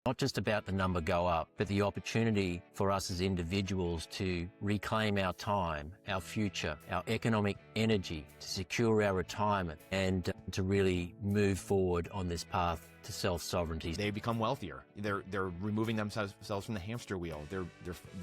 Not just about the number go up, but the opportunity for us as individuals to reclaim our time, our future, our economic energy, to secure our retirement, and to really move forward on this path to self-sovereignty. They become wealthier. They're removing themselves from the hamster wheel. They're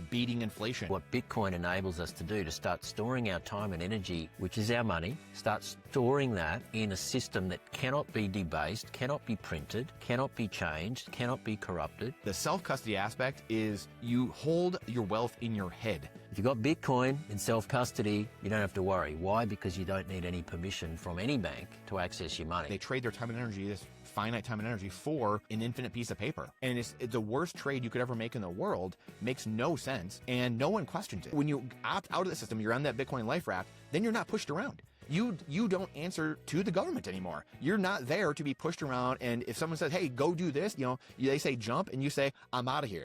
beating inflation. What Bitcoin enables us to do, to start storing our time and energy, which is our money, start storing that in a system that cannot be debased, cannot be printed, cannot be changed, cannot be corrupted. The self-custody aspect is you hold your wealth in your head. If you've got Bitcoin in self-custody, you don't have to worry. Why? Because you don't need any permission from any bank to access your money. They trade their time and energy, this finite time and energy, for an infinite piece of paper. And it's the worst trade you could ever make in the world. Makes no sense, and no one questions it. When you opt out of the system, you're on that Bitcoin life raft, then you're not pushed around. You don't answer to the government anymore. You're not there to be pushed around, and if someone says, hey, go do this, they say jump, and you say, I'm out of here.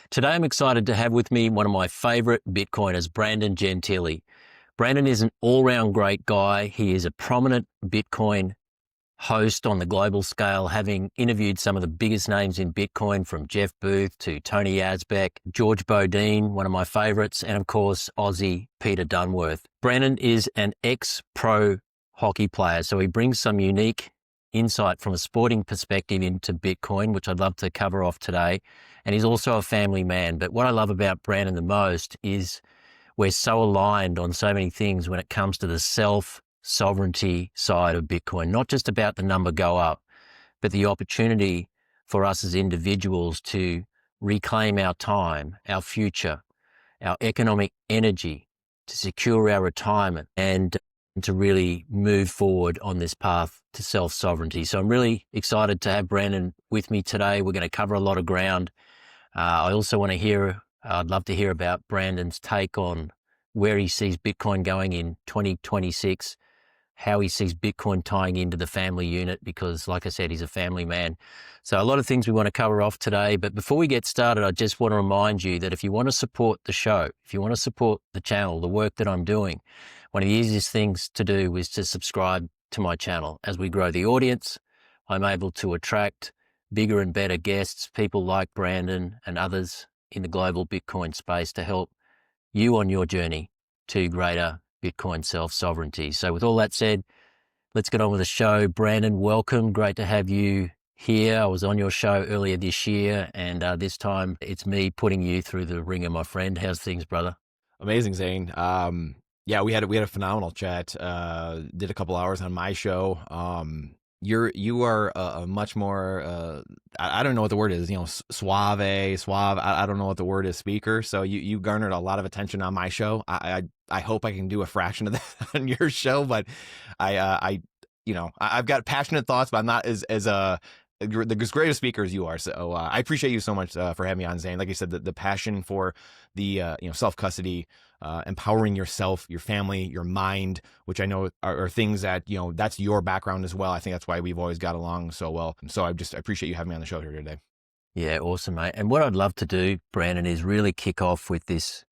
Today, I'm excited to have with me one of my favorite Bitcoiners, Brandon Gentile. Brandon is an all-round great guy. He is a prominent Bitcoin host on the global scale, having interviewed some of the biggest names in Bitcoin, from Jeff Booth to Tony Yazbek, George Bodine, one of my favorites, and of course, Aussie Peter Dunworth. Brandon is an ex-pro hockey player, so he brings some unique insight from a sporting perspective into Bitcoin, which I'd love to cover off today. And he's also a family man. But what I love about Brandon the most is we're so aligned on so many things when it comes to the self-sovereignty side of Bitcoin. Not just about the number go up, but the opportunity for us as individuals to reclaim our time, our future, our economic energy, to secure our retirement, and to really move forward on this path to self-sovereignty. So I'm really excited to have Brandon with me today. We're going to cover a lot of ground. I'd love to hear about Brandon's take on where he sees Bitcoin going in 2026, how he sees Bitcoin tying into the family unit, because like I said, he's a family man. So a lot of things we want to cover off today. But before we get started, I just want to remind you that if you want to support the show, if you want to support the channel, the work that I'm doing, one of the easiest things to do is to subscribe to my channel. As we grow the audience, I'm able to attract bigger and better guests, people like Brandon and others in the global Bitcoin space, to help you on your journey to greater Bitcoin self-sovereignty. So with all that said, let's get on with the show. Brandon, welcome. Great to have you here. I was on your show earlier this year, and this time it's me putting you through the ringer, my friend. How's things, brother? Amazing, Zane. Yeah, we had a phenomenal chat. Did a couple hours on my show. You are a much more I don't know what the word is, suave. I don't know what the word is, speaker. So you garnered a lot of attention on my show. I hope I can do a fraction of that on your show, but I've got passionate thoughts, but I'm not as great a speaker as you are. So I appreciate you so much for having me on, Zane. Like you said, the passion for the self-custody, empowering yourself, your family, your mind, which I know are things that, that's your background as well. I think that's why we've always got along so well. So I appreciate you having me on the show here today. Yeah, awesome, mate. And what I'd love to do, Brandon, is really kick off with this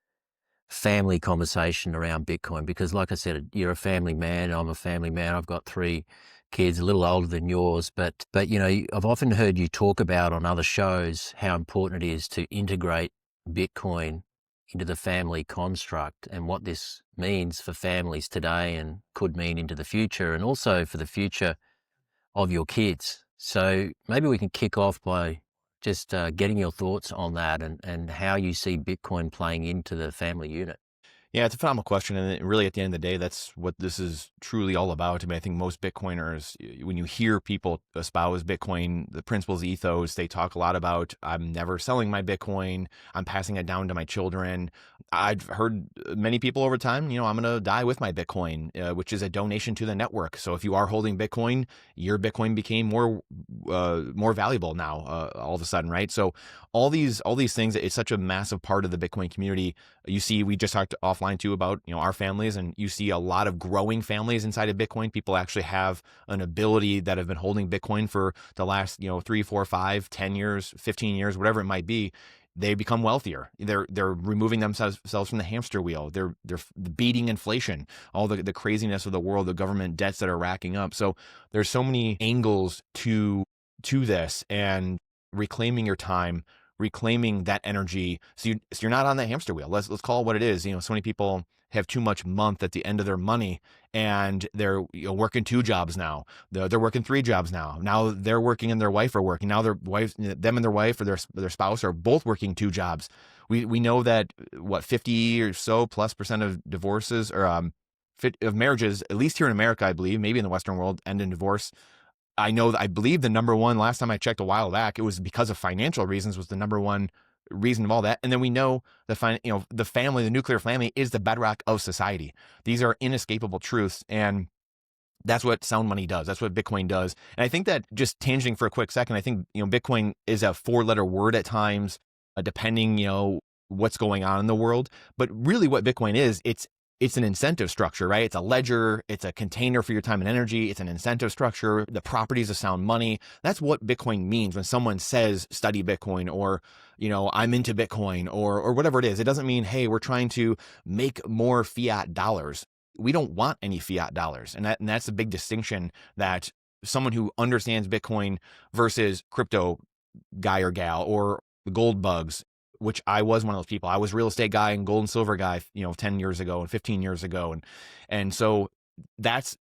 family conversation around Bitcoin, because like I said, you're a family man, I'm a family man. I've got 3 kids, a little older than yours, but I've often heard you talk about on other shows how important it is to integrate Bitcoin into the family construct, and what this means for families today and could mean into the future, and also for the future of your kids. So maybe we can kick off by just getting your thoughts on that, and how you see Bitcoin playing into the family unit. Yeah, it's a phenomenal question. And really, at the end of the day, that's what this is truly all about. I mean, I think most Bitcoiners, when you hear people espouse Bitcoin, the principles, ethos, they talk a lot about, I'm never selling my Bitcoin, I'm passing it down to my children. I've heard many people over time, I'm going to die with my Bitcoin, which is a donation to the network. So if you are holding Bitcoin, your Bitcoin became more valuable now, all of a sudden, right? So all these things, it's such a massive part of the Bitcoin community. You see, we just talked offline too about, our families, and you see a lot of growing families inside of Bitcoin. People actually have an ability that have been holding Bitcoin for the last, 3, 4, 5, 10 years, 15 years, whatever it might be. They become wealthier. They're removing themselves from the hamster wheel. They're beating inflation, all the craziness of the world, the government debts that are racking up. So there's so many angles to this. And reclaiming your time, reclaiming that energy. So you're not on that hamster wheel. Let's call it what it is. So many people have too much month at the end of their money, and they're working 2 jobs now. They're working 3 jobs now. Now they're working and their wife are working. Now them and their wife or their spouse are both working 2 jobs. We know that 50 or so plus % of divorces or of marriages, at least here in America, I believe, maybe in the Western world, end in divorce. I believe the number one, last time I checked a while back, it was because of financial reasons, was the number one reason of all that. And then we know the family, the nuclear family, is the bedrock of society. These are inescapable truths, and that's what sound money does. That's what Bitcoin does. And I think that, just tanging for a quick second, I think Bitcoin is a 4-letter word at times, depending what's going on in the world. But really, what Bitcoin is, it's an incentive structure, right? It's a ledger. It's a container for your time and energy. It's an incentive structure. The properties of sound money. That's what Bitcoin means when someone says study Bitcoin, or, I'm into Bitcoin, or whatever it is. It doesn't mean, hey, we're trying to make more fiat dollars. We don't want any fiat dollars. And that's the big distinction, that someone who understands Bitcoin versus crypto guy or gal, or the gold bugs, which I was one of those people. I was a real estate guy and gold and silver guy, 10 years ago and 15 years ago. And so that's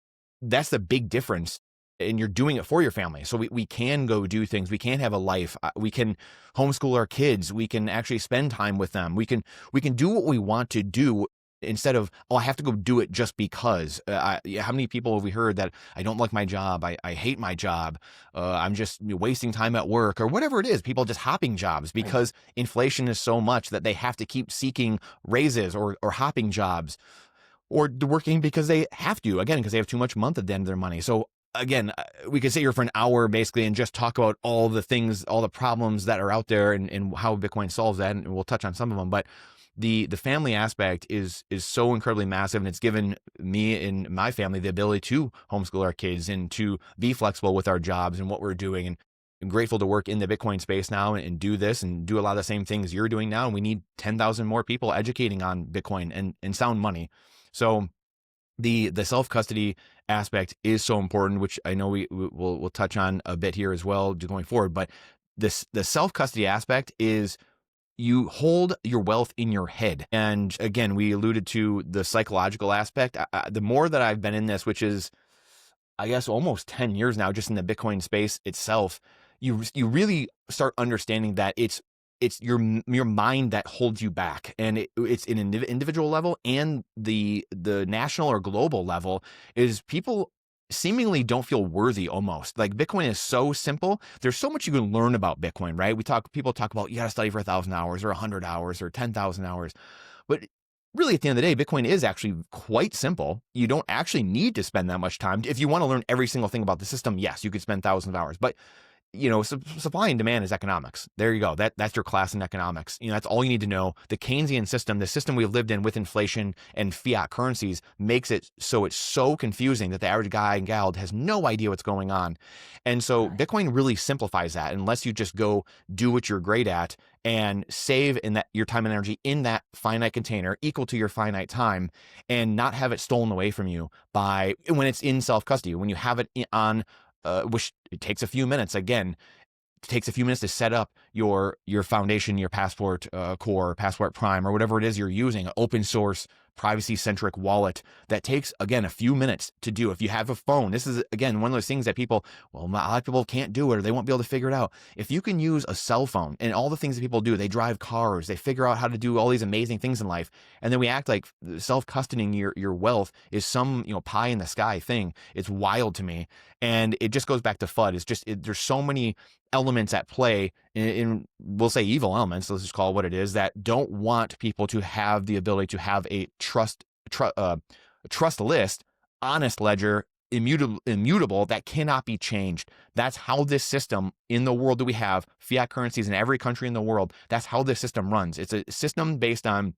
the big difference. And you're doing it for your family. So we can go do things. We can have a life. We can homeschool our kids. We can actually spend time with them. We can do what we want to do, instead of, I have to go do it just because. How many people have we heard that, I don't like my job, I hate my job, I'm just wasting time at work, or whatever it is. People just hopping jobs because inflation is so much that they have to keep seeking raises or hopping jobs, or working because they have to, again, because they have too much month at the end of their money. So again, we could sit here for an hour basically and just talk about all the things, all the problems that are out there, and how Bitcoin solves that, and we'll touch on some of them. But the family aspect is so incredibly massive, and it's given me and my family the ability to homeschool our kids and to be flexible with our jobs and what we're doing. And I'm grateful to work in the Bitcoin space now and do this and do a lot of the same things you're doing now. And we need 10,000 more people educating on Bitcoin and sound money. So the self-custody aspect is so important, which I know we'll touch on a bit here as well going forward. But the self-custody aspect is, you hold your wealth in your head. And again, we alluded to the psychological aspect. The more that I've been in this, which is, I guess, almost 10 years now, just in the Bitcoin space itself, you really start understanding that it's your mind that holds you back. And it's in an individual level, and the national or global level, is people seemingly don't feel worthy almost. Like, Bitcoin is so simple. There's so much you can learn about Bitcoin, right? People talk about, you got to study for 1,000 hours or 100 hours or 10,000 hours. But really, at the end of the day, Bitcoin is actually quite simple. You don't actually need to spend that much time. If you want to learn every single thing about the system, yes, you could spend thousands of hours. But supply and demand is economics. There you go. That's your class in economics. That's all you need to know. The Keynesian system, the system we've lived in with inflation and fiat currencies, makes it so it's so confusing that the average guy and gal has no idea what's going on. And so Bitcoin really simplifies that, unless you just go do what you're great at and save your time and energy in that finite container equal to your finite time, and not have it stolen away from you when it's in self-custody, when you have it on, which it takes a few minutes. Again, it takes a few minutes to set up your foundation, your Passport Core, Passport Prime, or whatever it is you're using, an open source, privacy-centric wallet that takes, again, a few minutes to do. If you have a phone, this is, again, one of those things that a lot of people can't do it, or they won't be able to figure it out. If you can use a cell phone, and all the things that people do, they drive cars, they figure out how to do all these amazing things in life, and then we act like self-custodying your wealth is some pie in the sky thing. It's wild to me. And it just goes back to FUD. It's just, there's so many elements at play, in we'll say evil elements, let's just call it what it is, that don't want people to have the ability to have a trust list, honest ledger, immutable, that cannot be changed. That's how this system in the world that we have, fiat currencies in every country in the world, that's how this system runs. It's a system based on,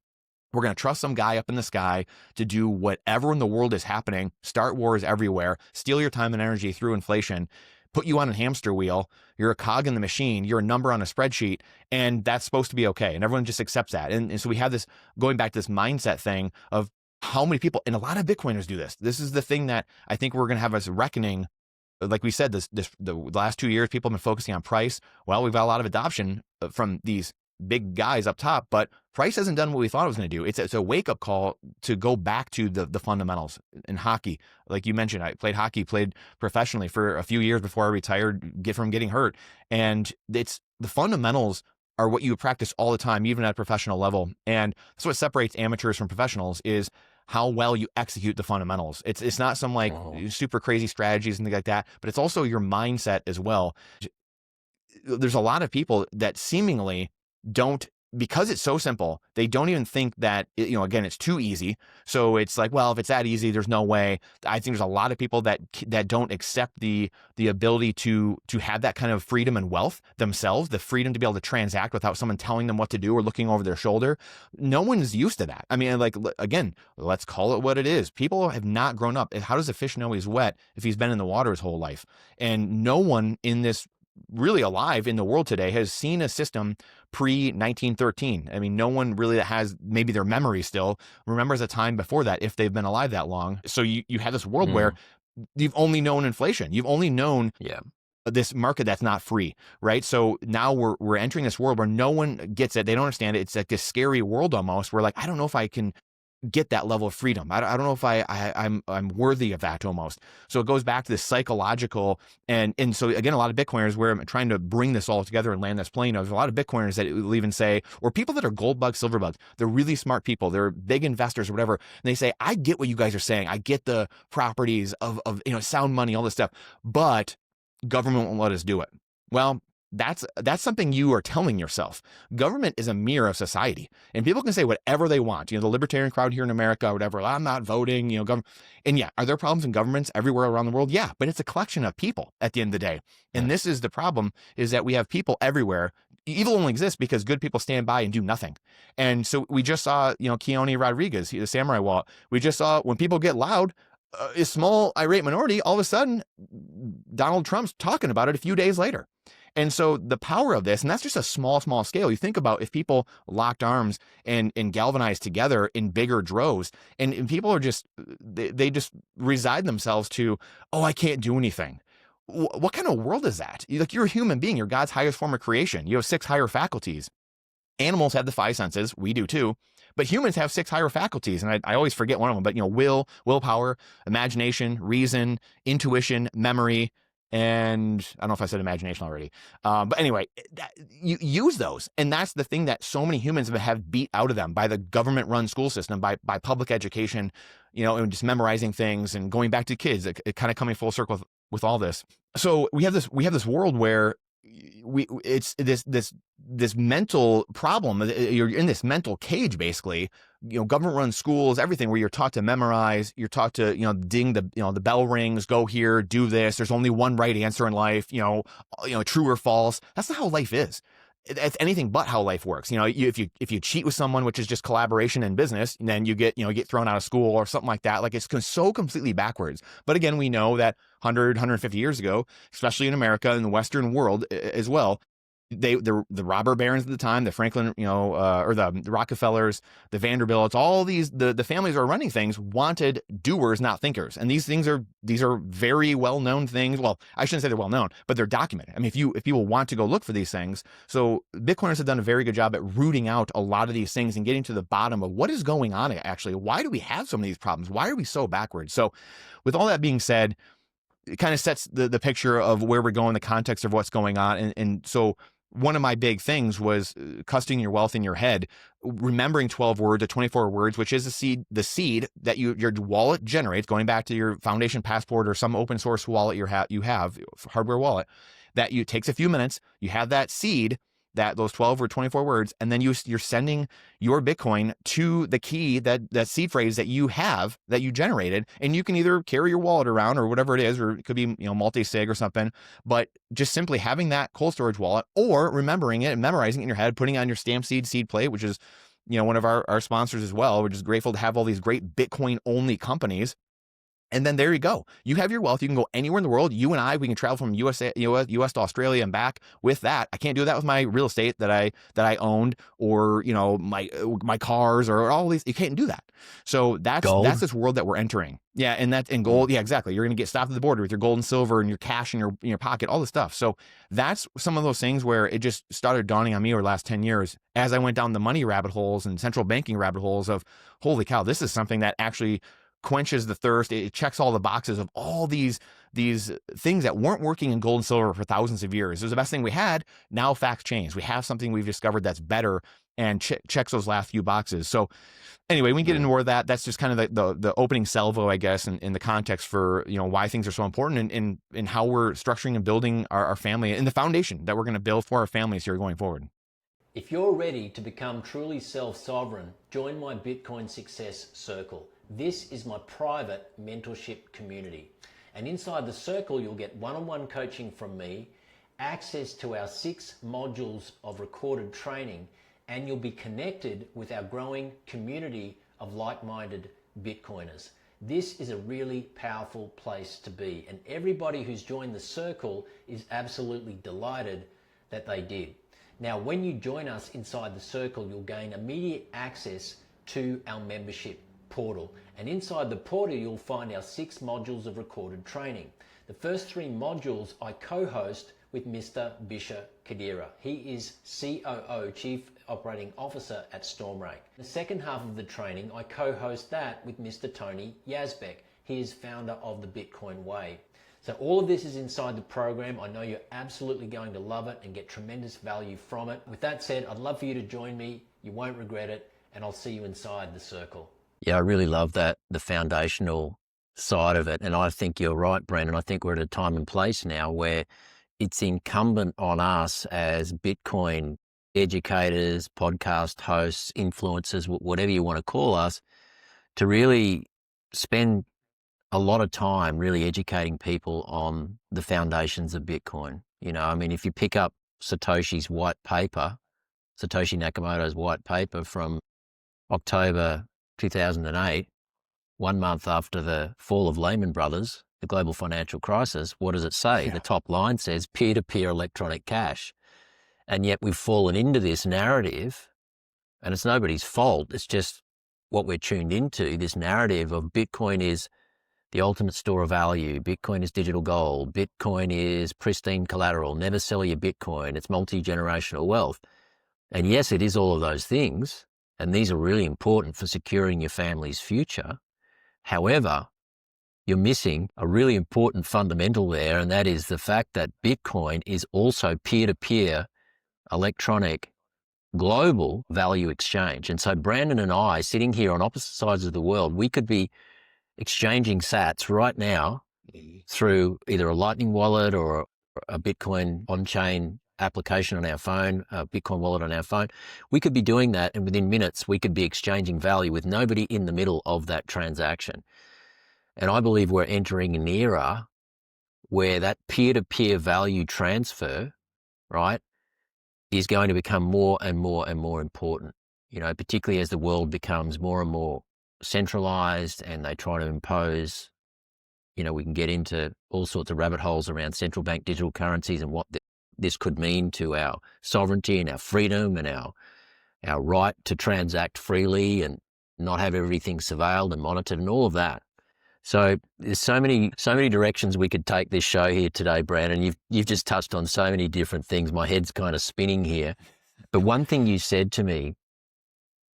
we're going to trust some guy up in the sky to do whatever in the world is happening, start wars everywhere, steal your time and energy through inflation, put you on a hamster wheel. You're a cog in the machine. You're a number on a spreadsheet, and that's supposed to be okay. And everyone just accepts that. And so we have this, going back to this mindset thing of how many people, and a lot of Bitcoiners do this. This is the thing that I think we're going to have a reckoning like we said, the last 2 years, people have been focusing on price. Well, we've got a lot of adoption from these big guys up top, but price hasn't done what we thought it was going to do. It's a wake up call to go back to the fundamentals. In hockey, like you mentioned, I played hockey, played professionally for a few years before I retired, from getting hurt. And it's the fundamentals are what you practice all the time, even at a professional level. And that's what separates amateurs from professionals, is how well you execute the fundamentals. It's not some like super crazy strategies and things like that, but it's also your mindset as well. There's a lot of people that seemingly don't, because it's so simple, they don't even think that, again, it's too easy. So it's like, well, if it's that easy, there's no way. I think there's a lot of people that don't accept the ability to have that kind of freedom and wealth themselves, the freedom to be able to transact without someone telling them what to do or looking over their shoulder. No one's used to that. I mean, like, again, let's call it what it is. People have not grown up. How does a fish know he's wet if he's been in the water his whole life? And no one in this really alive in the world today has seen a system pre-1913. I mean, no one really that has maybe their memory still remembers a time before that, if they've been alive that long. So you have this world where you've only known inflation. You've only known this market that's not free, right? So now we're entering this world where no one gets it. They don't understand it. It's like this scary world almost. We're like, I don't know if I can get that level of freedom. I don't know if I'm worthy of that almost. So it goes back to this psychological, and so again, a lot of Bitcoiners, where I'm trying to bring this all together and land this plane. There's a lot of Bitcoiners that will even say, or people that are gold bugs, silver bugs, they're really smart people, they're big investors or whatever, and they say, I get what you guys are saying, I get the properties of sound money, all this stuff, but government won't let us do it. Well, that's something you are telling yourself. Government is a mirror of society, and people can say whatever they want. The libertarian crowd here in America, whatever, I'm not voting, government. And yeah, are there problems in governments everywhere around the world? Yeah, but it's a collection of people at the end of the day. And this is the problem, is that we have people everywhere. Evil only exists because good people stand by and do nothing. And so we just saw, Keone Rodriguez, the samurai wallet. We just saw when people get loud, a small irate minority, all of a sudden, Donald Trump's talking about it a few days later. And so the power of this, and that's just a small scale. You think about if people locked arms and galvanized together in bigger droves, and people are just, they just resign themselves to, oh, I can't do anything. What kind of world is that? You're a human being. You're God's highest form of creation. You have 6 higher faculties. Animals have the 5 senses. We do too. But humans have 6 higher faculties. And I always forget one of them, but willpower, imagination, reason, intuition, memory, and I don't know if I said imagination already. But anyway, you use those. And that's the thing that so many humans have beat out of them by the government-run school system, by public education, and just memorizing things and going back to kids, it kind of coming full circle with all this. So we have this world where it's this mental problem. You're in this mental cage, basically. Government run schools, everything, where you're taught to memorize, you're taught to ding the bell rings, go here, do this. There's only one right answer in life. True or false. That's not how life is. It's anything but how life works. If you cheat with someone, which is just collaboration in business, then you get thrown out of school or something like that. Like, it's so completely backwards. But again, we know that 150 years ago, especially in America and the Western world as well, the robber barons at the time, the Franklin, or the Rockefellers, the Vanderbilts, all these, the families who are running things wanted doers, not thinkers. And these are very well-known things. Well, I shouldn't say they're well-known, but they're documented. I mean, if people want to go look for these things. So Bitcoiners have done a very good job at rooting out a lot of these things and getting to the bottom of what is going on actually. Why do we have some of these problems? Why are we so backwards? So with all that being said, it kind of sets the picture of where we're going, the context of what's going on. And so one of my big things was custoding your wealth in your head, remembering 12 words or 24 words, which is the seed that your wallet generates, going back to your Foundation Passport or some open source wallet you have, hardware wallet, that takes a few minutes. You have that seed, those 12 or 24 words, and then you're sending your Bitcoin to the key, that seed phrase that you have, that you generated, and you can either carry your wallet around or whatever it is, or it could be multi-sig or something, but just simply having that cold storage wallet, or remembering it and memorizing it in your head, putting it on your Stamp seed plate, which is one of our sponsors as well. We're just grateful to have all these great Bitcoin only companies And then there you go. You have your wealth. You can go anywhere in the world. You and I, we can travel from US to Australia and back with that. I can't do that with my real estate that I owned, or, my cars or all these. You can't do that. So that's this world that we're entering. Yeah. And gold. Yeah, exactly. You're going to get stopped at the border with your gold and silver and your cash in your pocket, all this stuff. So that's some of those things where it just started dawning on me over the last 10 years as I went down the money rabbit holes and central banking rabbit holes of, holy cow, this is something that actually quenches the thirst. It checks all the boxes of all these things that weren't working in gold and silver for thousands of years. It was the best thing we had. Now facts change. We have something we've discovered that's better and checks those last few boxes. So anyway, we can get into more of that. That's just kind of the opening salvo, I guess, in the context for, why things are so important and how we're structuring and building our family and the foundation that we're going to build for our families here going forward. If you're ready to become truly self-sovereign, join my Bitcoin Success Circle. This is my private mentorship community. And inside the circle, you'll get one-on-one coaching from me, access to our 6 modules of recorded training, and you'll be connected with our growing community of like-minded Bitcoiners. This is a really powerful place to be. And everybody who's joined the circle is absolutely delighted that they did. Now, when you join us inside the circle, you'll gain immediate access to our membership portal. And inside the portal, you'll find our 6 modules of recorded training. The first 3 modules I co-host with Mr. Bisha Kadira. He is COO, Chief Operating Officer at Stormrake. The second half of the training, I co-host that with Mr. Tony Yazbek. He is founder of the Bitcoin Way. So all of this is inside the program. I know you're absolutely going to love it and get tremendous value from it. With that said, I'd love for you to join me. You won't regret it, and I'll see you inside the circle. Yeah, I really love that, the foundational side of it. And I think you're right, Brandon. I think we're at a time and place now where it's incumbent on us as Bitcoin educators, podcast hosts, influencers, whatever you want to call us, to really spend a lot of time really educating people on the foundations of Bitcoin. If you pick up Satoshi Nakamoto's white paper from October 2008, 1 month after the fall of Lehman Brothers, the global financial crisis, what does it say? Yeah. The top line says peer-to-peer electronic cash. And yet we've fallen into this narrative, and it's nobody's fault. It's just what we're tuned into, this narrative of Bitcoin is the ultimate store of value. Bitcoin is digital gold. Bitcoin is pristine collateral. Never sell your Bitcoin. It's multi-generational wealth. And yes, it is all of those things. And these are really important for securing your family's future. However, you're missing a really important fundamental there, and that is the fact that Bitcoin is also peer-to-peer electronic global value exchange. And so Brandon and I, sitting here on opposite sides of the world, we could be exchanging sats right now through either a Lightning wallet or a Bitcoin on-chain application on our phone, a Bitcoin wallet on our phone. We could be doing that, and within minutes, we could be exchanging value with nobody in the middle of that transaction. And I believe we're entering an era where that peer-to-peer value transfer, right, is going to become more and more and more important, particularly as the world becomes more and more centralized and they try to impose, we can get into all sorts of rabbit holes around central bank digital currencies and what this could mean to our sovereignty and our freedom and our right to transact freely and not have everything surveilled and monitored and all of that. So there's so many directions we could take this show here today, Brandon. You've just touched on so many different things. My head's kind of spinning here. But one thing you said to me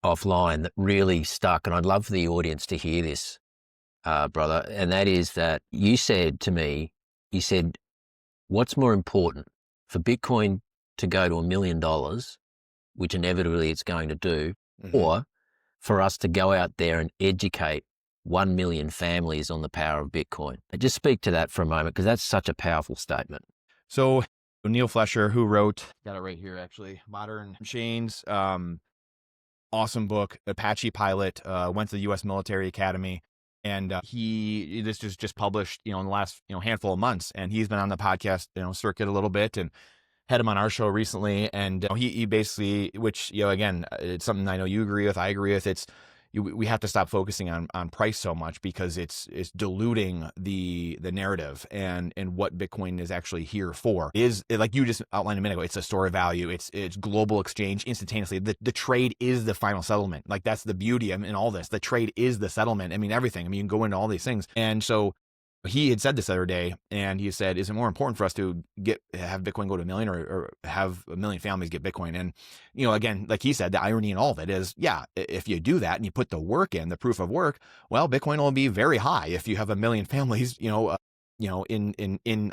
offline that really stuck, and I'd love for the audience to hear this, brother, and that is that you said to me, what's more important, for Bitcoin to go to $1 million, which inevitably it's going to do, or for us to go out there and educate 1 million families on the power of Bitcoin? And just speak to that for a moment, because that's such a powerful statement. So Neil Flesher, who wrote, got it right here actually, Modern Chains, awesome book, Apache pilot, went to the U.S. Military Academy, and this was just published, in the last, handful of months, and he's been on the podcast, circuit a little bit, and had him on our show recently, and he basically, which, again, it's something I know you agree with, I agree with, it's, we have to stop focusing on price so much, because it's diluting the narrative and what Bitcoin is actually here for. Is like you just outlined a minute ago, it's a store of value. It's global exchange instantaneously. The trade is the final settlement. Like that's the beauty in all this. The trade is the settlement. I mean, everything. I mean, you can go into all these things. And so he had said this the other day, and he said, is it more important for us to have Bitcoin go to 1 million or have 1 million families get Bitcoin? And, again, like he said, the irony in all of it is, yeah, if you do that and you put the work in, the proof of work, well, Bitcoin will be very high. If you have 1 million families, in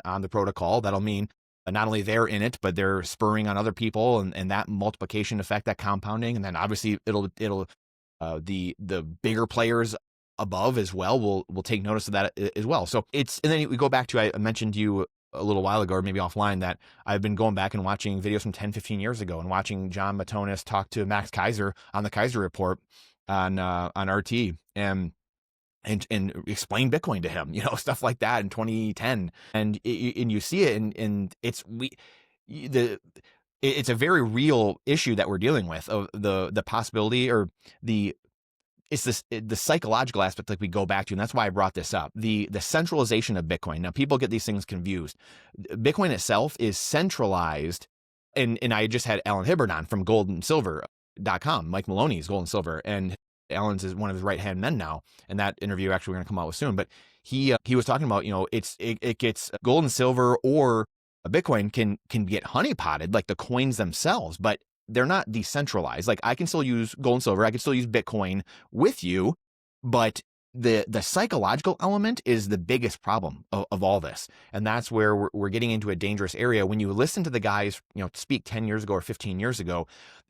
on the protocol, that'll mean not only they're in it, but they're spurring on other people, and that multiplication effect, that compounding. And then obviously the bigger players above as well will take notice of that as well. So and then we go back to, I mentioned to you a little while ago, or maybe offline, that I've been going back and watching videos from 10, 15 years ago, and watching John Matonis talk to Max Kaiser on the Kaiser Report on RT, and explain Bitcoin to him, stuff like that in 2010. And you see it, and it's a very real issue that we're dealing with, of the possibility, or it's the psychological aspect, like we go back to, and that's why I brought this up, the centralization of Bitcoin. Now, people get these things confused. Bitcoin itself is centralized, and I just had Alan Hibbard on from goldandsilver.com, Mike Maloney's Gold and Silver, and Alan's is one of his right-hand men now, and that interview actually we're going to come out with soon. But he was talking about, it gets gold and silver, or a Bitcoin can get honeypotted, like the coins themselves, but they're not decentralized. Like I can still use gold and silver, I can still use Bitcoin with you, but the psychological element is the biggest problem of all this. And that's where we're getting into a dangerous area. When you listen to the guys, speak 10 years ago or 15 years ago,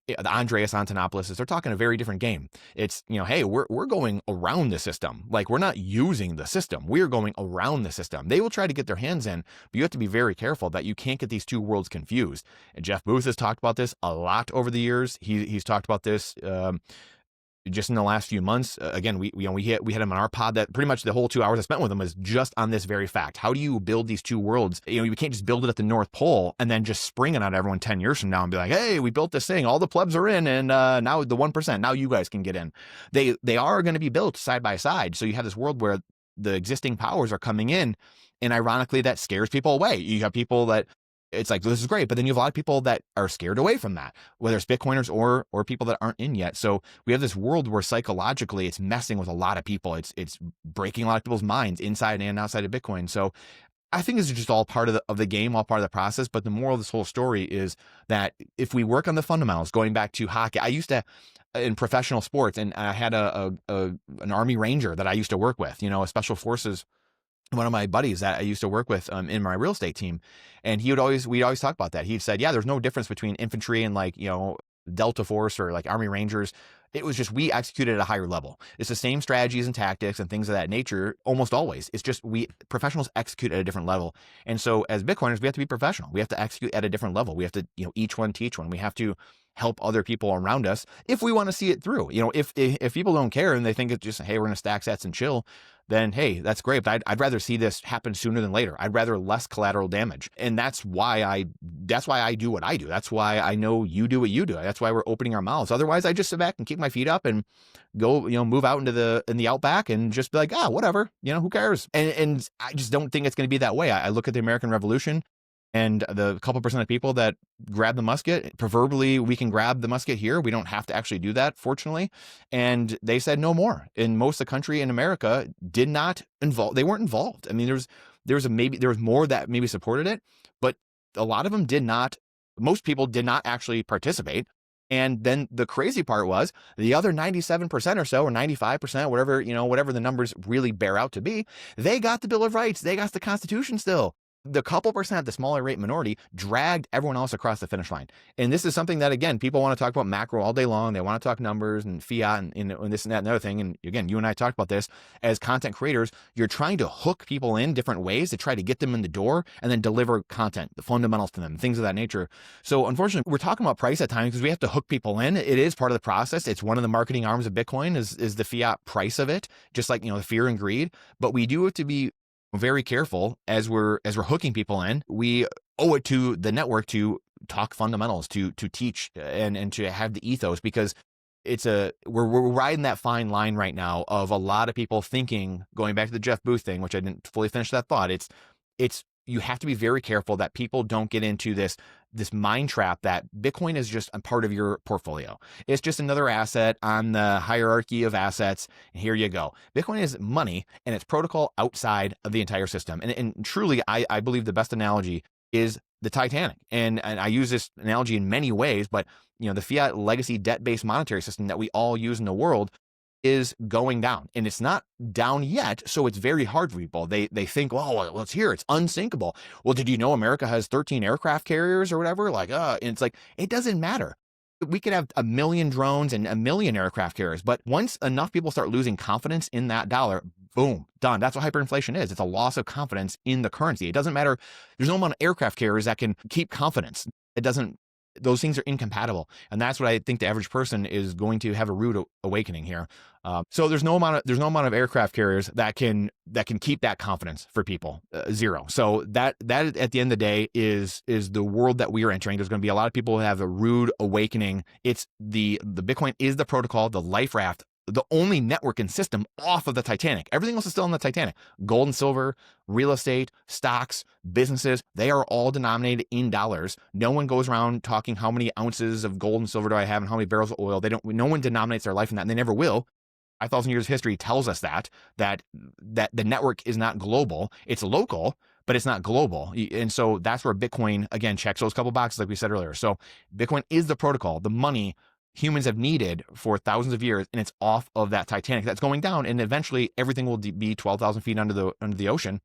the Andreas Antonopoulos, they're talking a very different game. It's, hey, we're going around the system. Like, we're not using the system. We're going around the system. They will try to get their hands in, but you have to be very careful that you can't get these two worlds confused. And Jeff Booth has talked about this a lot over the years. He's talked about this just in the last few months. Again, we had him on our pod, that pretty much the whole 2 hours I spent with him was just on this very fact. How do you build these two worlds? You can't just build it at the North Pole and then just spring it on everyone 10 years from now and be like, hey, we built this thing, all the plebs are in, and now the 1%, now you guys can get in. They are going to be built side by side. So you have this world where the existing powers are coming in, and ironically, that scares people away. You have people that it's like, this is great, but then you have a lot of people that are scared away from that, whether it's Bitcoiners or people that aren't in yet. So we have this world where psychologically it's messing with a lot of people. It's breaking a lot of people's minds inside and outside of Bitcoin. So I think this is just all part of the game, all part of the process. But the moral of this whole story is that if we work on the fundamentals, going back to hockey, I used to, in professional sports, and I had an Army Ranger that I used to work with, a special forces, one of my buddies that I used to work with in my real estate team. And we'd always talk about that. He said, yeah, there's no difference between infantry and Delta Force or like Army Rangers. It was just, we executed at a higher level. It's the same strategies and tactics and things of that nature almost always. It's just professionals execute at a different level. And so as Bitcoiners, we have to be professional. We have to execute at a different level. We have to, each one teach one. We have to help other people around us if we want to see it through. If people don't care and they think it's just, hey, we're going to stack sats and chill, then hey, that's great. But I'd rather see this happen sooner than later. I'd rather less collateral damage. And that's why I do what I do. That's why I know you do what you do. That's why we're opening our mouths. Otherwise, I just sit back and keep my feet up and go, move out into the outback and just be like, whatever, who cares? And I just don't think it's going to be that way. I look at the American Revolution, and the couple percent of people that grab the musket, proverbially, we can grab the musket here. We don't have to actually do that, fortunately. And they said no more. And most of the country in America did not involve. They weren't involved. I mean, there was more that maybe supported it, but a lot of them did not. Most people did not actually participate. And then the crazy part was the other 97% or so, or 95%, whatever the numbers really bear out to be, they got the Bill of Rights. They got the Constitution still. The couple percent, the smaller rate minority, dragged everyone else across the finish line. And this is something that, again, people want to talk about macro all day long. They want to talk numbers and fiat and this and that and other thing. And again, you and I talked about this. As content creators, you're trying to hook people in different ways to try to get them in the door and then deliver content, the fundamentals to them, things of that nature. So unfortunately, we're talking about price at times because we have to hook people in. It is part of the process. It's one of the marketing arms of Bitcoin is the fiat price of it, just like, the fear and greed. But we do have to be very careful as we're hooking people in. We owe it to the network to talk fundamentals, to teach and to have the ethos, because we're riding that fine line right now of a lot of people thinking, going back to the Jeff Booth thing, which I didn't fully finish that thought. It's you have to be very careful that people don't get into this mind trap that Bitcoin is just a part of your portfolio. It's just another asset on the hierarchy of assets. And here you go. Bitcoin is money and it's protocol outside of the entire system. And truly, I believe the best analogy is the Titanic. And I use this analogy in many ways, but the fiat legacy debt-based monetary system that we all use in the world is going down, and it's not down yet. So it's very hard for people. They think, oh, well, it's here. It's unsinkable. Well, did you know America has 13 aircraft carriers or whatever? And it's like, it doesn't matter. We could have 1 million drones and 1 million aircraft carriers, but once enough people start losing confidence in that dollar, boom, done. That's what hyperinflation is. It's a loss of confidence in the currency. It doesn't matter. There's no amount of aircraft carriers that can keep confidence. Those things are incompatible. And that's what I think the average person is going to have a rude awakening here. So there's no amount of aircraft carriers that can keep that confidence for people. Zero. So that at the end of the day is the world that we are entering. There's going to be a lot of people who have a rude awakening. It's the Bitcoin is the protocol, the life raft, the only network and system off of the Titanic. Everything else is still on the Titanic. Gold and silver, real estate, stocks, businesses, they are all denominated in dollars. No one goes around talking how many ounces of gold and silver do I have and how many barrels of oil. No one denominates their life in that, and they never will. 5,000 years of history tells us that the network is not global. It's local, but it's not global. And so that's where Bitcoin, again, checks those couple boxes like we said earlier. So Bitcoin is the protocol, the money humans have needed for thousands of years, and it's off of that Titanic that's going down, and eventually everything will be 12,000 feet under the ocean.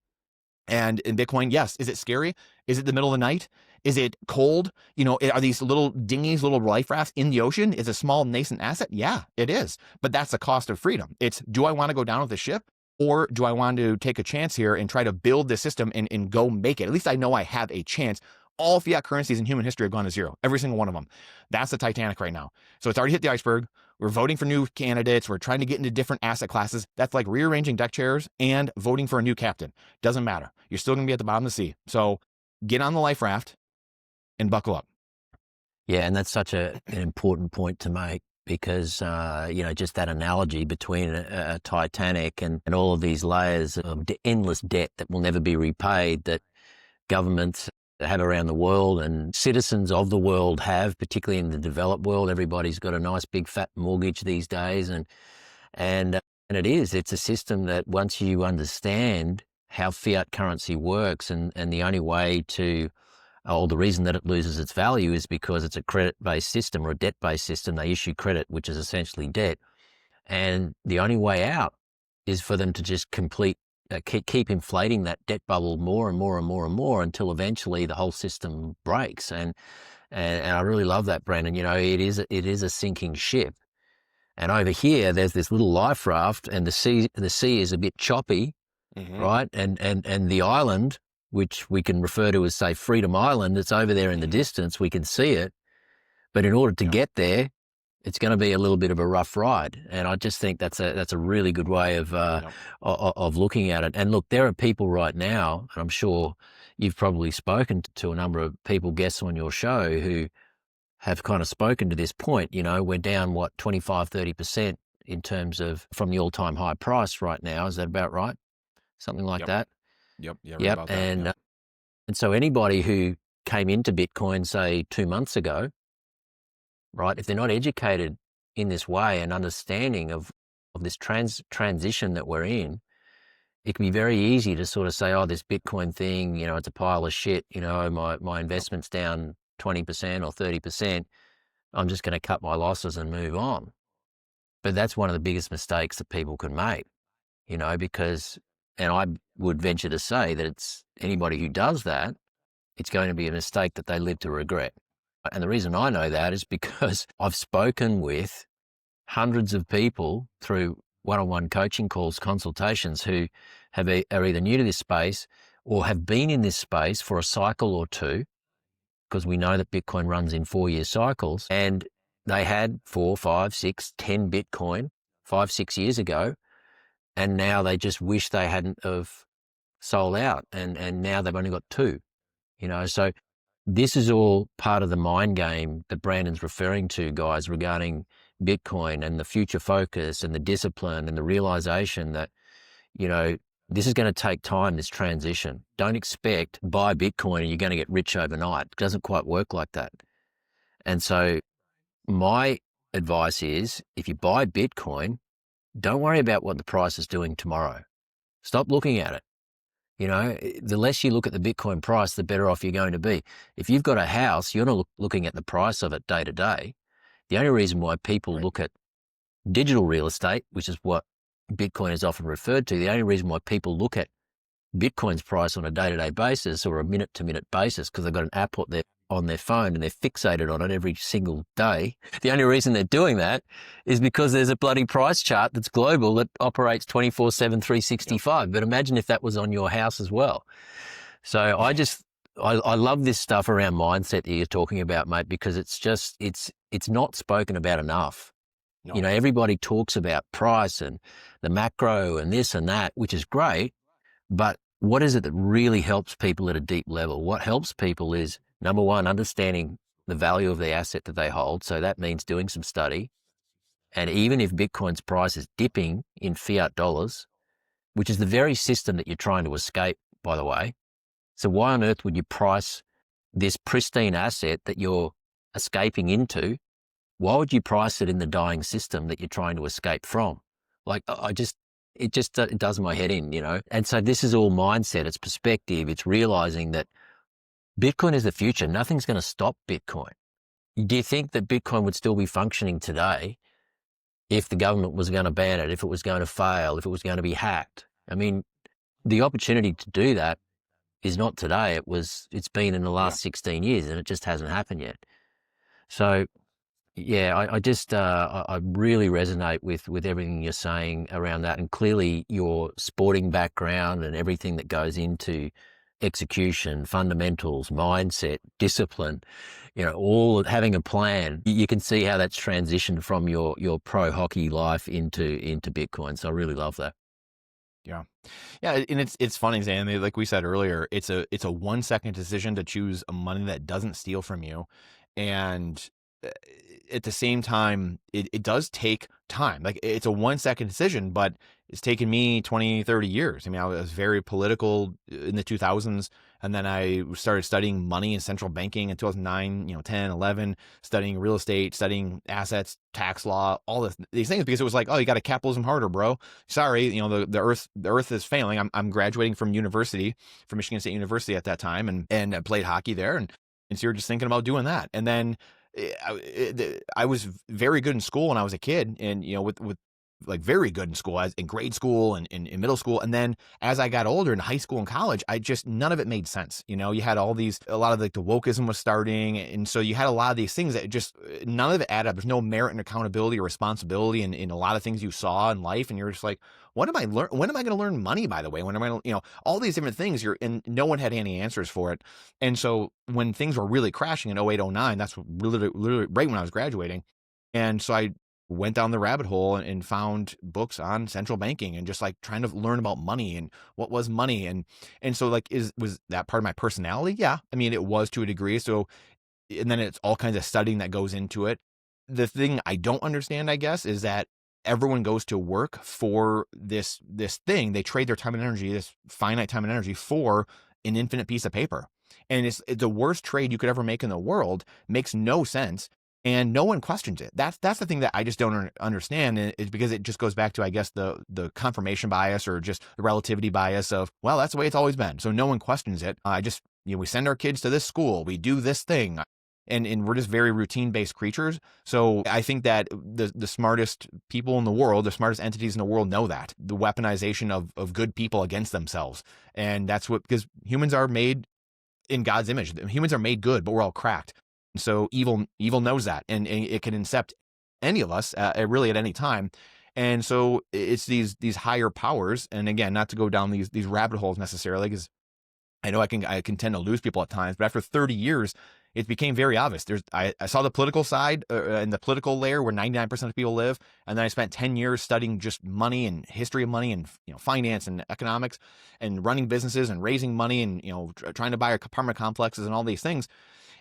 And in Bitcoin, yes, is it scary? Is it the middle of the night? Is it cold? Are these little dinghies, little life rafts in the ocean? Is a small nascent asset? Yeah, it is. But that's the cost of freedom. It's, do I want to go down with the ship? Or do I want to take a chance here and try to build this system and go make it? At least I know I have a chance. All fiat currencies in human history have gone to zero. Every single one of them. That's the Titanic right now. So it's already hit the iceberg. We're voting for new candidates. We're trying to get into different asset classes. That's like rearranging deck chairs and voting for a new captain. Doesn't matter. You're still going to be at the bottom of the sea. So get on the life raft and buckle up. Yeah, and that's such an important point to make, because, just that analogy between a Titanic and all of these layers of endless debt that will never be repaid, that governments have around the world and citizens of the world have, particularly in the developed world. Everybody's got a nice big fat mortgage these days. And it's a system that once you understand how fiat currency works, and the only way to, the reason that it loses its value is because it's a credit-based system or a debt-based system. They issue credit, which is essentially debt. And the only way out is for them to just keep inflating that debt bubble more and more and more and more until eventually the whole system breaks. And I really love that, Brandon. It is a sinking ship. And over here, there's this little life raft, and the sea is a bit choppy, right? And the island, which we can refer to as, say, Freedom Island, it's over there in the distance. We can see it. But in order to get there, it's going to be a little bit of a rough ride. And I just think that's a really good way of looking at it. And look, there are people right now, and I'm sure you've probably spoken to a number of people, guests on your show, who have kind of spoken to this point. We're down, 25, 30% in terms of from the all-time high price right now. Is that about right? Something like that? Yep. Yeah, Yep. about that. And so anybody who came into Bitcoin, say, 2 months ago, right, if they're not educated in this way and understanding of this transition that we're in, it can be very easy to sort of say, oh, this Bitcoin thing, it's a pile of shit. My investment's down 20% or 30%. I'm just going to cut my losses and move on. But that's one of the biggest mistakes that people can make, because, and I would venture to say that it's anybody who does that, it's going to be a mistake that they live to regret. And the reason I know that is because I've spoken with hundreds of people through one-on-one coaching calls, consultations, who are either new to this space or have been in this space for a cycle or two, because we know that Bitcoin runs in 4-year cycles, and they had 4, 5, 6, 10 Bitcoin 5, 6 years ago, and now they just wish they hadn't have sold out, and now they've only got 2, so this is all part of the mind game that Brandon's referring to, guys, regarding Bitcoin and the future focus and the discipline and the realization that, this is going to take time, this transition. Don't expect buy Bitcoin and you're going to get rich overnight. It doesn't quite work like that. And so my advice is, if you buy Bitcoin, don't worry about what the price is doing tomorrow. Stop looking at it. The less you look at the Bitcoin price, the better off you're going to be. If you've got a house, you're not looking at the price of it day to day. The only reason why people look at digital real estate, which is what Bitcoin is often referred to, the only reason why people look at Bitcoin's price on a day-to-day basis or a minute-to-minute basis, because they've got an app on their phone and they're fixated on it every single day. The only reason they're doing that is because there's a bloody price chart that's global that operates 24/7, 365. Yep. But imagine if that was on your house as well. So I love this stuff around mindset that you're talking about, mate, because it's not spoken about enough. No. Everybody talks about price and the macro and this and that, which is great. But what is it that really helps people at a deep level? What helps people is, number one, understanding the value of the asset that they hold. So that means doing some study. And even if Bitcoin's price is dipping in fiat dollars, which is the very system that you're trying to escape, by the way. So why on earth would you price this pristine asset that you're escaping into? Why would you price it in the dying system that you're trying to escape from? Like, it does my head in, And so this is all mindset, it's perspective, it's realizing that Bitcoin is the future. Nothing's going to stop Bitcoin. Do you think that Bitcoin would still be functioning today if the government was going to ban it, if it was going to fail, if it was going to be hacked? I mean, the opportunity to do that is not today. It's been in the last 16 years and it just hasn't happened yet. So, yeah, I really resonate with everything you're saying around that, and clearly your sporting background and everything that goes into execution, fundamentals, mindset, discipline, all having a plan. You can see how that's transitioned from your pro hockey life into Bitcoin. So I really love that. Yeah. Yeah. And it's funny, Zan, like we said earlier, it's a 1 second decision to choose a money that doesn't steal from you. And at the same time, it does take time. Like, it's a 1 second decision, but it's taken me 20, 30 years. I mean, I was very political in the 2000s. And then I started studying money and central banking in 2009, 10, 11, studying real estate, studying assets, tax law, all these things, because it was like, oh, you got to capitalism harder, bro. Sorry. The earth is failing. I'm graduating from Michigan State University at that time, and I played hockey there. And so you're just thinking about doing that. And then I was very good in school when I was a kid, and with like very good in school, in grade school and in middle school. And then as I got older in high school and college, none of it made sense. You had a lot of like the wokeism was starting. And so you had a lot of these things that none of it added up. There's no merit and accountability or responsibility in a lot of things you saw in life. And you're just like, when am I going to learn money, by the way? When am I, all these different things, and no one had any answers for it. And so when things were really crashing in 08, 09, that's literally right when I was graduating. And so I went down the rabbit hole and found books on central banking and just like trying to learn about money and what was money. And so like, was that part of my personality? Yeah. I mean, it was to a degree. So, and then it's all kinds of studying that goes into it. The thing I don't understand, I guess, is that everyone goes to work for this thing. They trade their time and energy, this finite time and energy, for an infinite piece of paper. And it's the worst trade you could ever make in the world. Makes no sense. And no one questions it. That's the thing that I just don't understand, is because it just goes back to, I guess, the confirmation bias, or just the relativity bias of, well, that's the way it's always been. So no one questions it. We send our kids to this school, we do this thing, and we're just very routine-based creatures. So I think that the smartest people in the world, the smartest entities in the world, know that. The weaponization of good people against themselves. And that's because humans are made in God's image. Humans are made good, but we're all cracked. So evil knows that, and it can incept any of us really at any time. And so it's these higher powers. And again, not to go down these rabbit holes necessarily, because I know I can tend to lose people at times. But after 30 years, it became very obvious. I saw the political side and the political layer where 99% of people live, and then I spent 10 years studying just money and history of money and finance and economics and running businesses and raising money and trying to buy apartment complexes and all these things.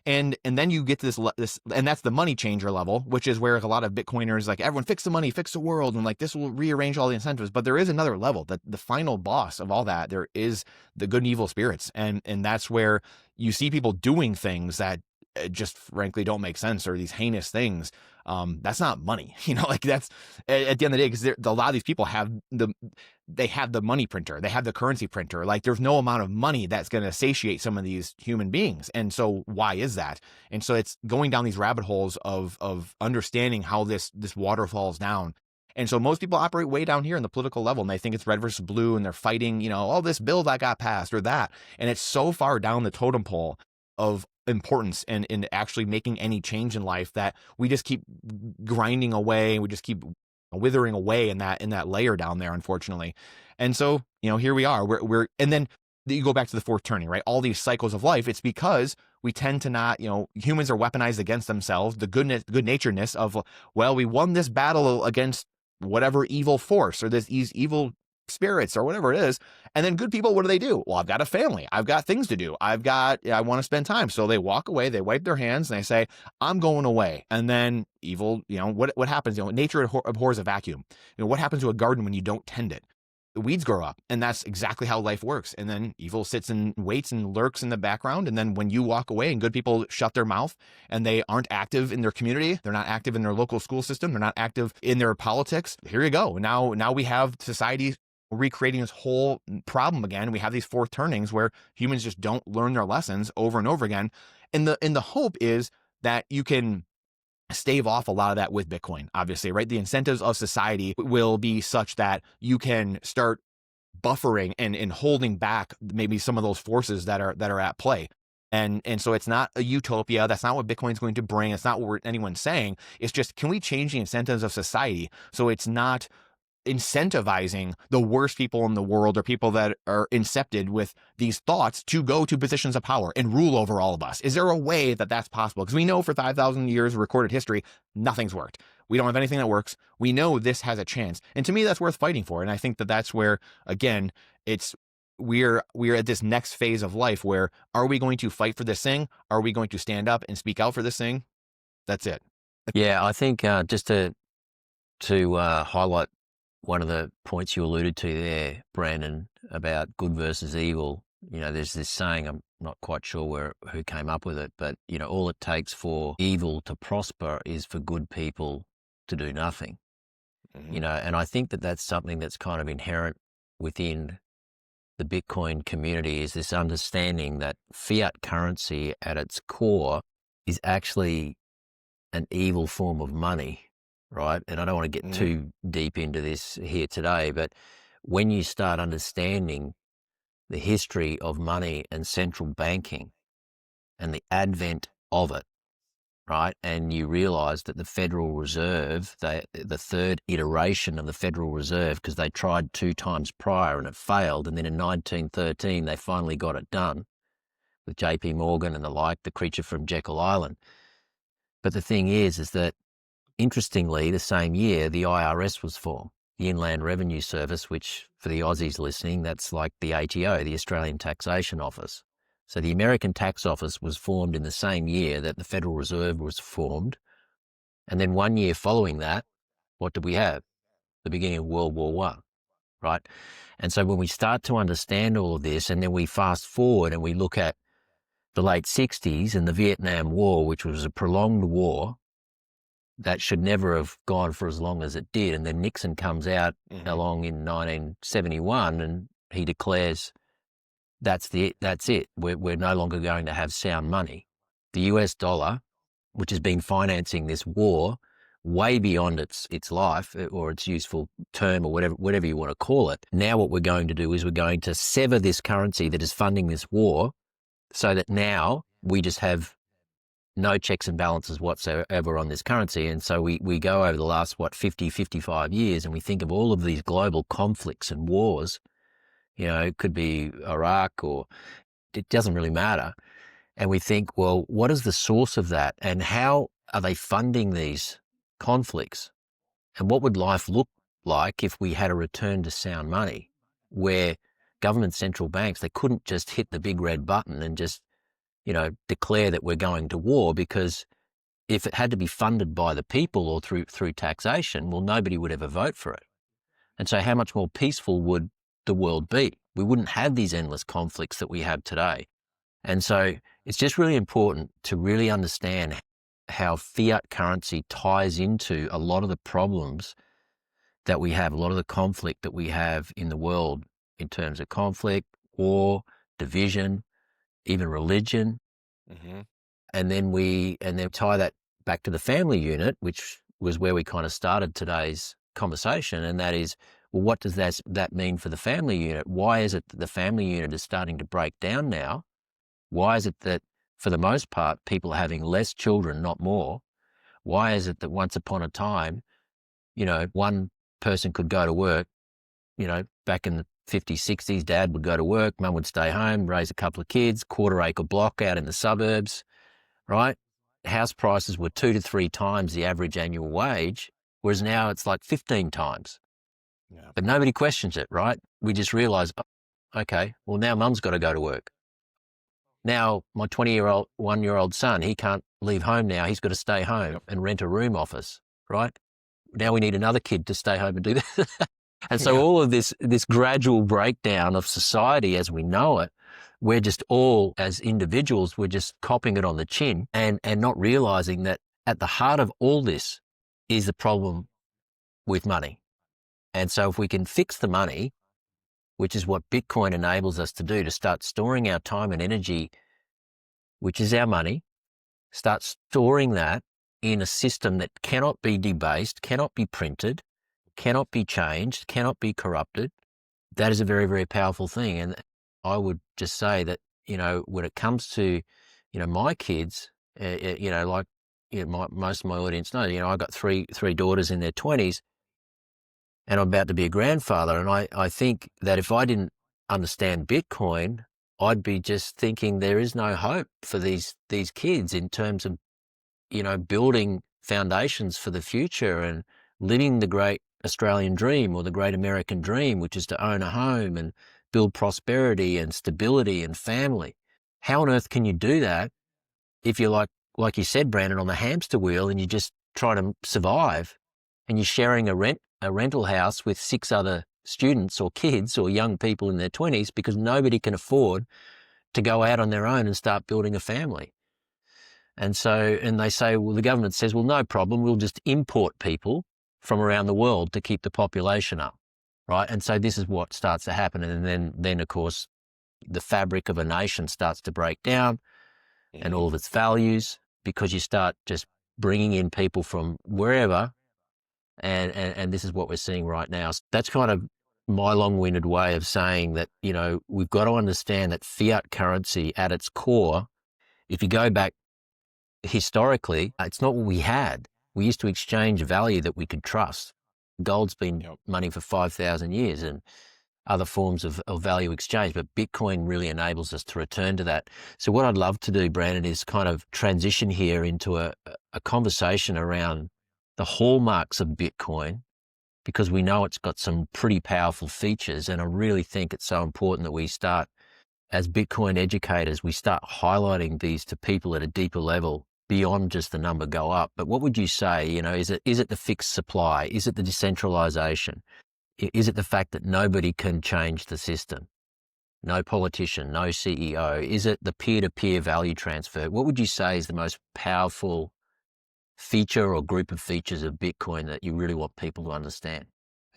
And then you get to this, and that's the money changer level, which is where a lot of Bitcoiners, like, everyone fix the money, fix the world, and like this will rearrange all the incentives. But there is another level, that the final boss of all that, there is the good and evil spirits, and that's where you see people doing things that just frankly don't make sense, or these heinous things. That's not money, like that's at the end of the day, because a lot of these people have the money printer, they have the currency printer. Like, there's no amount of money that's going to satiate some of these human beings. And so why is that? And so it's going down these rabbit holes of understanding how this water falls down. And so most people operate way down here in the political level, and they think it's red versus blue, and they're fighting, oh, this bill that got passed or that. And it's so far down the totem pole of importance and in actually making any change in life that we just keep grinding away. We just keep withering away in that layer down there, unfortunately. And so, here we are. And then you go back to the fourth turning, right? All these cycles of life. It's because we tend to not, humans are weaponized against themselves. The good naturedness of, well, we won this battle against whatever evil force or these evil spirits or whatever it is. And then good people, what do? Well, I've got a family. I've got things to do. I want to spend time. So they walk away, they wipe their hands, and they say, I'm going away. And then evil, what happens? Nature abhors a vacuum. What happens to a garden when you don't tend it? The weeds grow up, and that's exactly how life works. And then evil sits and waits and lurks in the background. And then when you walk away and good people shut their mouth and they aren't active in their community, they're not active in their local school system, they're not active in their politics, here you go. Now we have society recreating this whole problem again. We have these fourth turnings where humans just don't learn their lessons over and over again. And the hope is that you can stave off a lot of that with Bitcoin, obviously, right? The incentives of society will be such that you can start buffering and holding back maybe some of those forces that are at play. And so it's not a utopia. That's not what Bitcoin's going to bring. It's not what anyone's saying. It's just, can we change the incentives of society so it's not incentivizing the worst people in the world or people that are incepted with these thoughts to go to positions of power and rule over all of us? Is there a way that that's possible? Because we know for 5,000 years of recorded history, nothing's worked. We don't have anything that works. We know this has a chance. And to me, that's worth fighting for. And I think that that's where, again, we're at this next phase of life where, are we going to fight for this thing? Are we going to stand up and speak out for this thing? That's it. Yeah, I think just to highlight one of the points you alluded to there, Brandon, about good versus evil. There's this saying, I'm not quite sure who came up with it, but all it takes for evil to prosper is for good people to do nothing. Mm-hmm. And I think that that's something that's kind of inherent within the Bitcoin community, is this understanding that fiat currency at its core is actually an evil form of money. Right. And I don't want to get too deep into this here today, but when you start understanding the history of money and central banking and the advent of it, right, and you realize that the Federal Reserve, the third iteration of the Federal Reserve, because they tried 2 times prior and it failed, and then in 1913 they finally got it done with JP Morgan and the creature from Jekyll Island. But the thing is that interestingly, the same year, the IRS was formed, the Inland Revenue Service, which for the Aussies listening, that's like the ATO, the Australian Taxation Office. So the American Tax Office was formed in the same year that the Federal Reserve was formed. And then 1 year following that, what did we have? The beginning of World War I, right? And so when we start to understand all of this, and then we fast forward and we look at the late 60s and the Vietnam War, which was a prolonged war, that should never have gone for as long as it did. And then Nixon comes out along in 1971 and he declares, that's it. We're no longer going to have sound money. The US dollar, which has been financing this war way beyond its life or its useful term or whatever you want to call it. Now what we're going to do is we're going to sever this currency that is funding this war so that now we just have no checks and balances whatsoever on this currency. And so we go over the last, 50, 55 years, and we think of all of these global conflicts and wars. It could be Iraq, or it doesn't really matter. And we think, well, what is the source of that? And how are they funding these conflicts? And what would life look like if we had a return to sound money, where government central banks, they couldn't just hit the big red button and just declare that we're going to war, because if it had to be funded by the people or through taxation, well, nobody would ever vote for it. And so how much more peaceful would the world be? We wouldn't have these endless conflicts that we have today. And so it's just really important to really understand how fiat currency ties into a lot of the problems that we have, a lot of the conflict that we have in the world in terms of conflict, war, division, even religion. Mm-hmm. And then tie that back to the family unit, which was where we kind of started today's conversation. And that is, well, what does that mean for the family unit? Why is it that the family unit is starting to break down now? Why is it that, for the most part, people are having less children, not more? Why is it that once upon a time, one person could go to work, back in the 50s, 60s, dad would go to work, mum would stay home, raise a couple of kids, quarter-acre block out in the suburbs, right? House prices were 2 to 3 times the average annual wage, whereas now it's like 15 times. Yeah. But nobody questions it, right? We just realize, okay, well, now mum's got to go to work. Now my 1-year-old son, he can't leave home now. He's got to stay home and rent a room office, right? Now we need another kid to stay home and do that. And so all of this gradual breakdown of society as we know it, we're just all, as individuals, we're just copping it on the chin and not realizing that at the heart of all this is the problem with money. And so if we can fix the money, which is what Bitcoin enables us to do, to start storing our time and energy, which is our money, start storing that in a system that cannot be debased, cannot be printed, cannot be changed, cannot be corrupted, that is a very, very powerful thing. And I would just say that, when it comes to, my kids, most of my audience know, I've got three daughters in their 20s, and I'm about to be a grandfather. And I think that if I didn't understand Bitcoin, I'd be just thinking there is no hope for these kids in terms of, building foundations for the future and living the great Australian dream or the great American dream, which is to own a home and build prosperity and stability and family. How on earth can you do that if you're like you said, Brandon, on the hamster wheel and you're just trying to survive and you're sharing a rental house with 6 other students or kids or young people in their 20s because nobody can afford to go out on their own and start building a family. And they say, well, the government says, well, no problem, we'll just import people from around the world to keep the population up, right? And so this is what starts to happen. And then of course, the fabric of a nation starts to break down and all of its values, because you start just bringing in people from wherever. And this is what we're seeing right now. So that's kind of my long-winded way of saying that, we've got to understand that fiat currency at its core, if you go back historically, it's not what we had. We used to exchange value that we could trust. Gold's been money for 5,000 years and other forms of value exchange, but Bitcoin really enables us to return to that. So what I'd love to do, Brandon, is kind of transition here into a conversation around the hallmarks of Bitcoin, because we know it's got some pretty powerful features. And I really think it's so important that we start, as Bitcoin educators, we start highlighting these to people at a deeper level beyond just the number go up. But what would you say, is it the fixed supply? Is it the decentralization? Is it the fact that nobody can change the system? No politician, no CEO? Is it the peer-to-peer value transfer? What would you say is the most powerful feature or group of features of Bitcoin that you really want people to understand?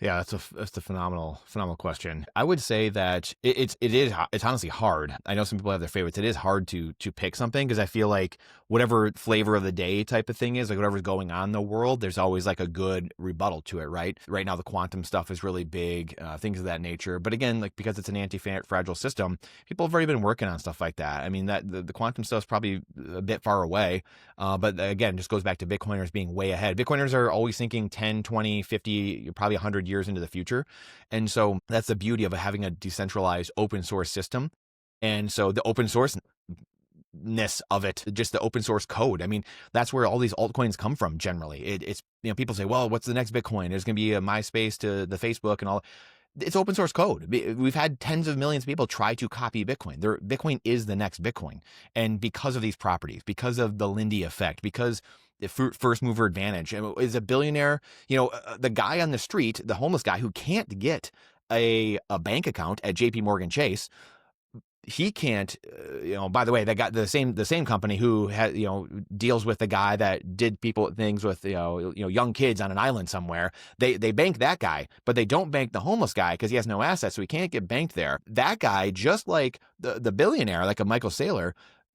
Yeah, that's a phenomenal question. I would say that it's honestly hard. I know some people have their favorites. It is hard to pick something, because I feel like whatever flavor of the day type of thing is, like whatever's going on in the world, there's always like a good rebuttal to it, right? Right now, the quantum stuff is really big, things of that nature. But again, like, because it's an anti-fragile system, people have already been working on stuff like that. I mean, that the quantum stuff is probably a bit far away. But again, just goes back to Bitcoiners being way ahead. Bitcoiners are always thinking 10, 20, 50, probably 100 years into the future. And so that's the beauty of having a decentralized open source system. And so the open sourceness of it, just the open source code, I mean, that's where all these altcoins come from generally. It's people say, well, what's the next Bitcoin? There's going to be a MySpace to the Facebook and all. it's open source code. We've had tens of millions of people try to copy Bitcoin. Bitcoin is the next Bitcoin. And because of these properties, because of the Lindy effect, because the first mover advantage, is a billionaire, the guy on the street, the homeless guy who can't get a bank account at JP Morgan Chase, he can't, by the way, they got the same company who has, deals with the guy that did things with, young kids on an island somewhere. They bank that guy, but they don't bank the homeless guy because he has no assets. So he can't get banked there. That guy, just like the billionaire, like a Michael Saylor,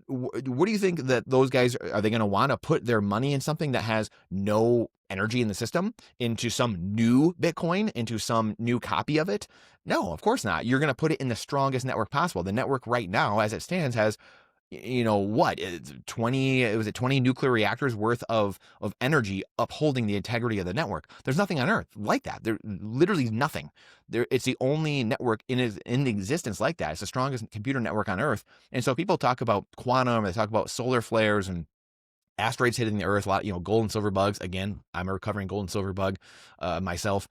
what do you think that those guys, are they going to want to put their money in something that has no energy in the system, into some new Bitcoin, into some new copy of it? No, of course not. You're going to put it in the strongest network possible. The network right now, as it stands, has, what, 20 nuclear reactors worth of energy upholding the integrity of the network. There's nothing on Earth like that. There literally nothing. It's the only network in existence like that. It's the strongest computer network on Earth. And so people talk about quantum, they talk about solar flares and asteroids hitting the Earth, a lot, gold and silver bugs. Again, I'm a recovering gold and silver bug myself.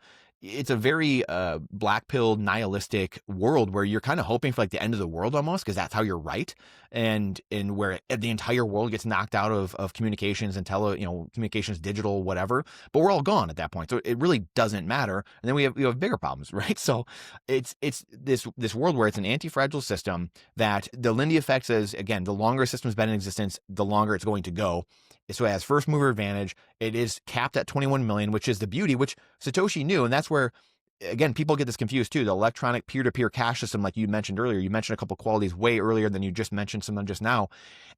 It's a very black pill nihilistic world where you're kind of hoping for like the end of the world almost, because that's how you're right, and where the entire world gets knocked out of communications and communications, digital, whatever. But we're all gone at that point, so it really doesn't matter. And then we have bigger problems, right? So it's this world where it's an anti-fragile system that the Lindy effect says, again, the longer a system's been in existence, the longer it's going to go. So it has first mover advantage. It is capped at 21 million, which is the beauty, which Satoshi knew. And that's where, again, people get this confused too. The electronic peer-to-peer cash system, like you mentioned earlier, you mentioned a couple qualities way earlier than you just mentioned some of them just now.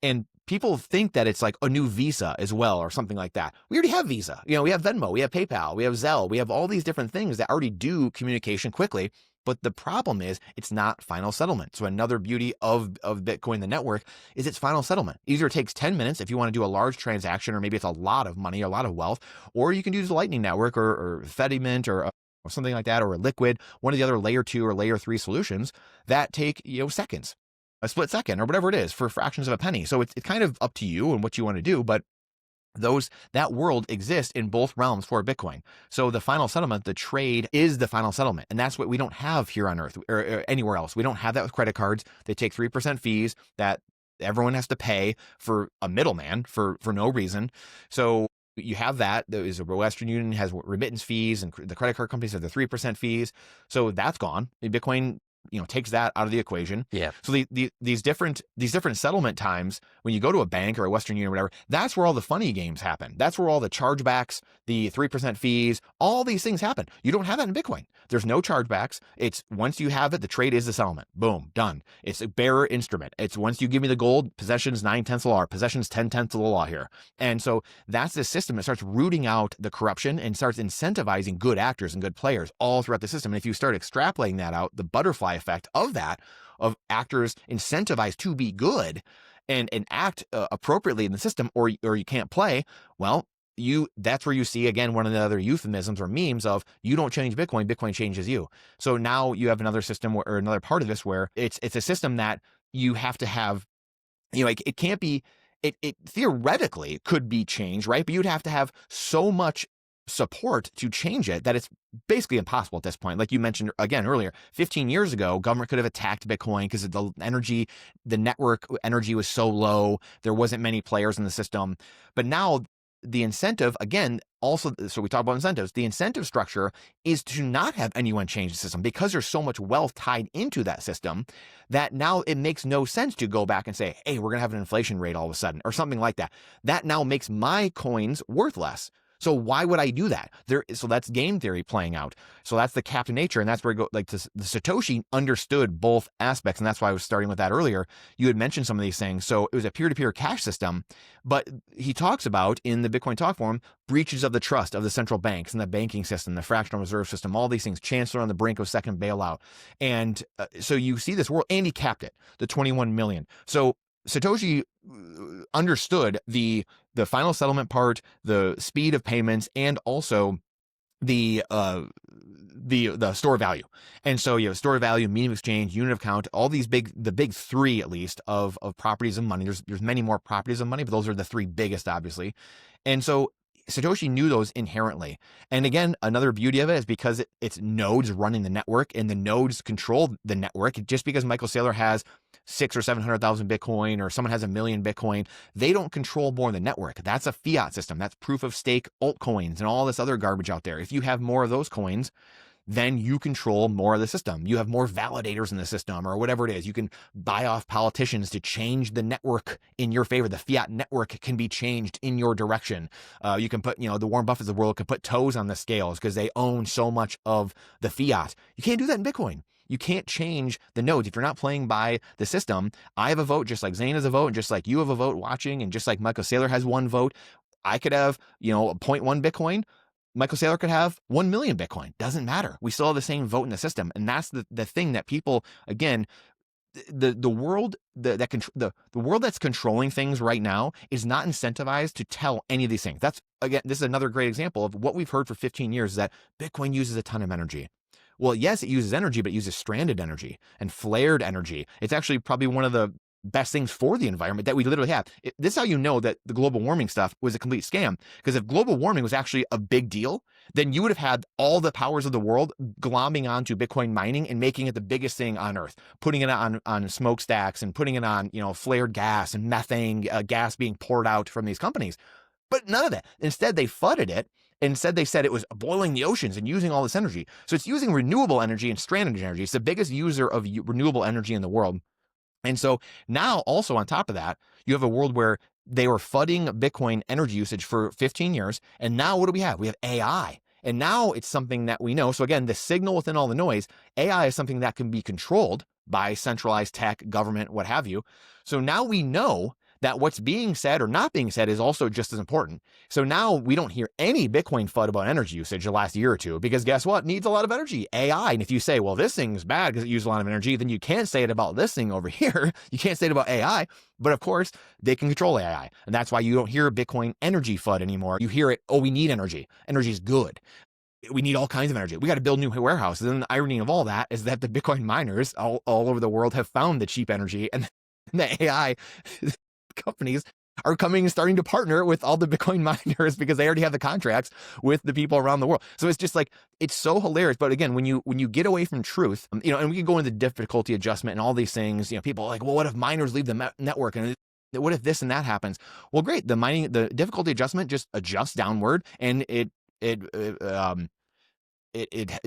And people think that it's like a new Visa as well, or something like that. We already have Visa. We have Venmo, we have PayPal, we have Zelle, we have all these different things that already do communication quickly. But the problem is it's not final settlement. So another beauty of Bitcoin, the network, is its final settlement. Either it takes 10 minutes if you want to do a large transaction, or maybe it's a lot of money, a lot of wealth, or you can use the Lightning Network or Fedimint or something like that, or a Liquid, one of the other layer 2 or layer 3 solutions that take seconds, a split second or whatever it is, for fractions of a penny. So it's kind of up to you and what you want to do, but that world exists in both realms for Bitcoin. So the final settlement, the trade, is the final settlement. And that's what we don't have here on Earth or anywhere else. We don't have that with credit cards. They take 3% fees that everyone has to pay for a middleman for no reason. So you have that. There is a Western Union has remittance fees, and the credit card companies have the 3% fees. So that's gone. Bitcoin takes that out of the equation. Yeah. So these different settlement times, when you go to a bank or a Western Union or whatever, that's where all the funny games happen. That's where all the chargebacks, the 3% fees, all these things happen. You don't have that in Bitcoin. There's no chargebacks. It's once you have it, the trade is the settlement. Boom, done. It's a bearer instrument. It's once you give me the gold, possession's 9/10 of the law, possession's 10/10 of the law here. And so that's the system that starts rooting out the corruption and starts incentivizing good actors and good players all throughout the system. And if you start extrapolating that out, the butterfly effect of that, of actors incentivized to be good and act appropriately in the system, or you can't play, well, that's where you see, again, one of the other euphemisms or memes of, you don't change Bitcoin, Bitcoin changes you. So now you have another system or another part of this where it's a system that you have to have, it can't be, it theoretically could be changed, right? But you'd have to have so much support to change it that it's basically impossible at this point. Like you mentioned again earlier, 15 years ago, government could have attacked Bitcoin because the network energy was so low. There wasn't many players in the system. But now the incentive, again, also, so we talk about incentives, the incentive structure is to not have anyone change the system, because there's so much wealth tied into that system that now it makes no sense to go back and say, hey, we're going to have an inflation rate all of a sudden or something like that. That now makes my coins worth less. So why would I do that? So that's game theory playing out. So that's the captain nature, and that's where the Satoshi understood both aspects, and that's why I was starting with that earlier. You had mentioned some of these things. So it was a peer-to-peer cash system, but he talks about in the Bitcoin Talk Forum breaches of the trust of the central banks and the banking system, the fractional reserve system, all these things. Chancellor on the brink of second bailout, and so you see this world, and he capped it, the 21 million. So Satoshi understood the final settlement part, the speed of payments, and also the store value. And so you have store value, medium exchange, unit of count, all these the big three at least of properties of money. There's many more properties of money, but those are the three biggest, obviously. And so Satoshi knew those inherently. And again, another beauty of it is because it's nodes running the network, and the nodes control the network. Just because Michael Saylor has 600,000 or 700,000 Bitcoin, or someone has 1,000,000 Bitcoin, they don't control more of the network. That's a fiat system. That's proof of stake altcoins and all this other garbage out there. If you have more of those coins, then you control more of the system. You have more validators in the system, or whatever it is. You can buy off politicians to change the network in your favor. The fiat network can be changed in your direction. You can put, the Warren Buffetts of the world can put toes on the scales because they own so much of the fiat. You can't do that in Bitcoin. You can't change the nodes if you're not playing by the system. I have a vote just like Zane has a vote, and just like you have a vote watching, and just like Michael Saylor has one vote. I could have, 0.1 Bitcoin. Michael Saylor could have 1 million Bitcoin. Doesn't matter. We still have the same vote in the system. And that's the thing that people, again, the world the world that's controlling things right now is not incentivized to tell any of these things. This is another great example of what we've heard for 15 years, is that Bitcoin uses a ton of energy. Well, yes, it uses energy, but it uses stranded energy and flared energy. It's actually probably one of the best things for the environment that we literally have. This is how you know that the global warming stuff was a complete scam. Because if global warming was actually a big deal, then you would have had all the powers of the world glomming onto Bitcoin mining and making it the biggest thing on earth, putting it on smokestacks and putting it on, flared gas and methane gas being poured out from these companies. But none of that. Instead, they fudded it. Instead, they said it was boiling the oceans and using all this energy. So it's using renewable energy and stranded energy. It's the biggest user of renewable energy in the world. And so now, also on top of that, you have a world where they were fudding Bitcoin energy usage for 15 years. And now what do we have? We have AI. And now it's something that we know. So again, the signal within all the noise, AI is something that can be controlled by centralized tech, government, what have you. So now we know that what's being said or not being said is also just as important. So now we don't hear any Bitcoin FUD about energy usage the last year or two, because guess what? It needs a lot of energy, AI. And if you say, well, this thing's bad because it uses a lot of energy, then you can't say it about this thing over here. You can't say it about AI. But of course, they can control AI. And that's why you don't hear Bitcoin energy FUD anymore. You hear it, oh, we need energy. Energy is good. We need all kinds of energy. We got to build new warehouses. And the irony of all that is that the Bitcoin miners all over the world have found the cheap energy, and the AI companies are coming and starting to partner with all the Bitcoin miners because they already have the contracts with the people around the world. So it's just like, it's so hilarious. But again, when you get away from truth, and we can go into difficulty adjustment and all these things, people are like, well, what if miners leave the network, and what if this and that happens? Well, great. The difficulty adjustment just adjusts downward, and it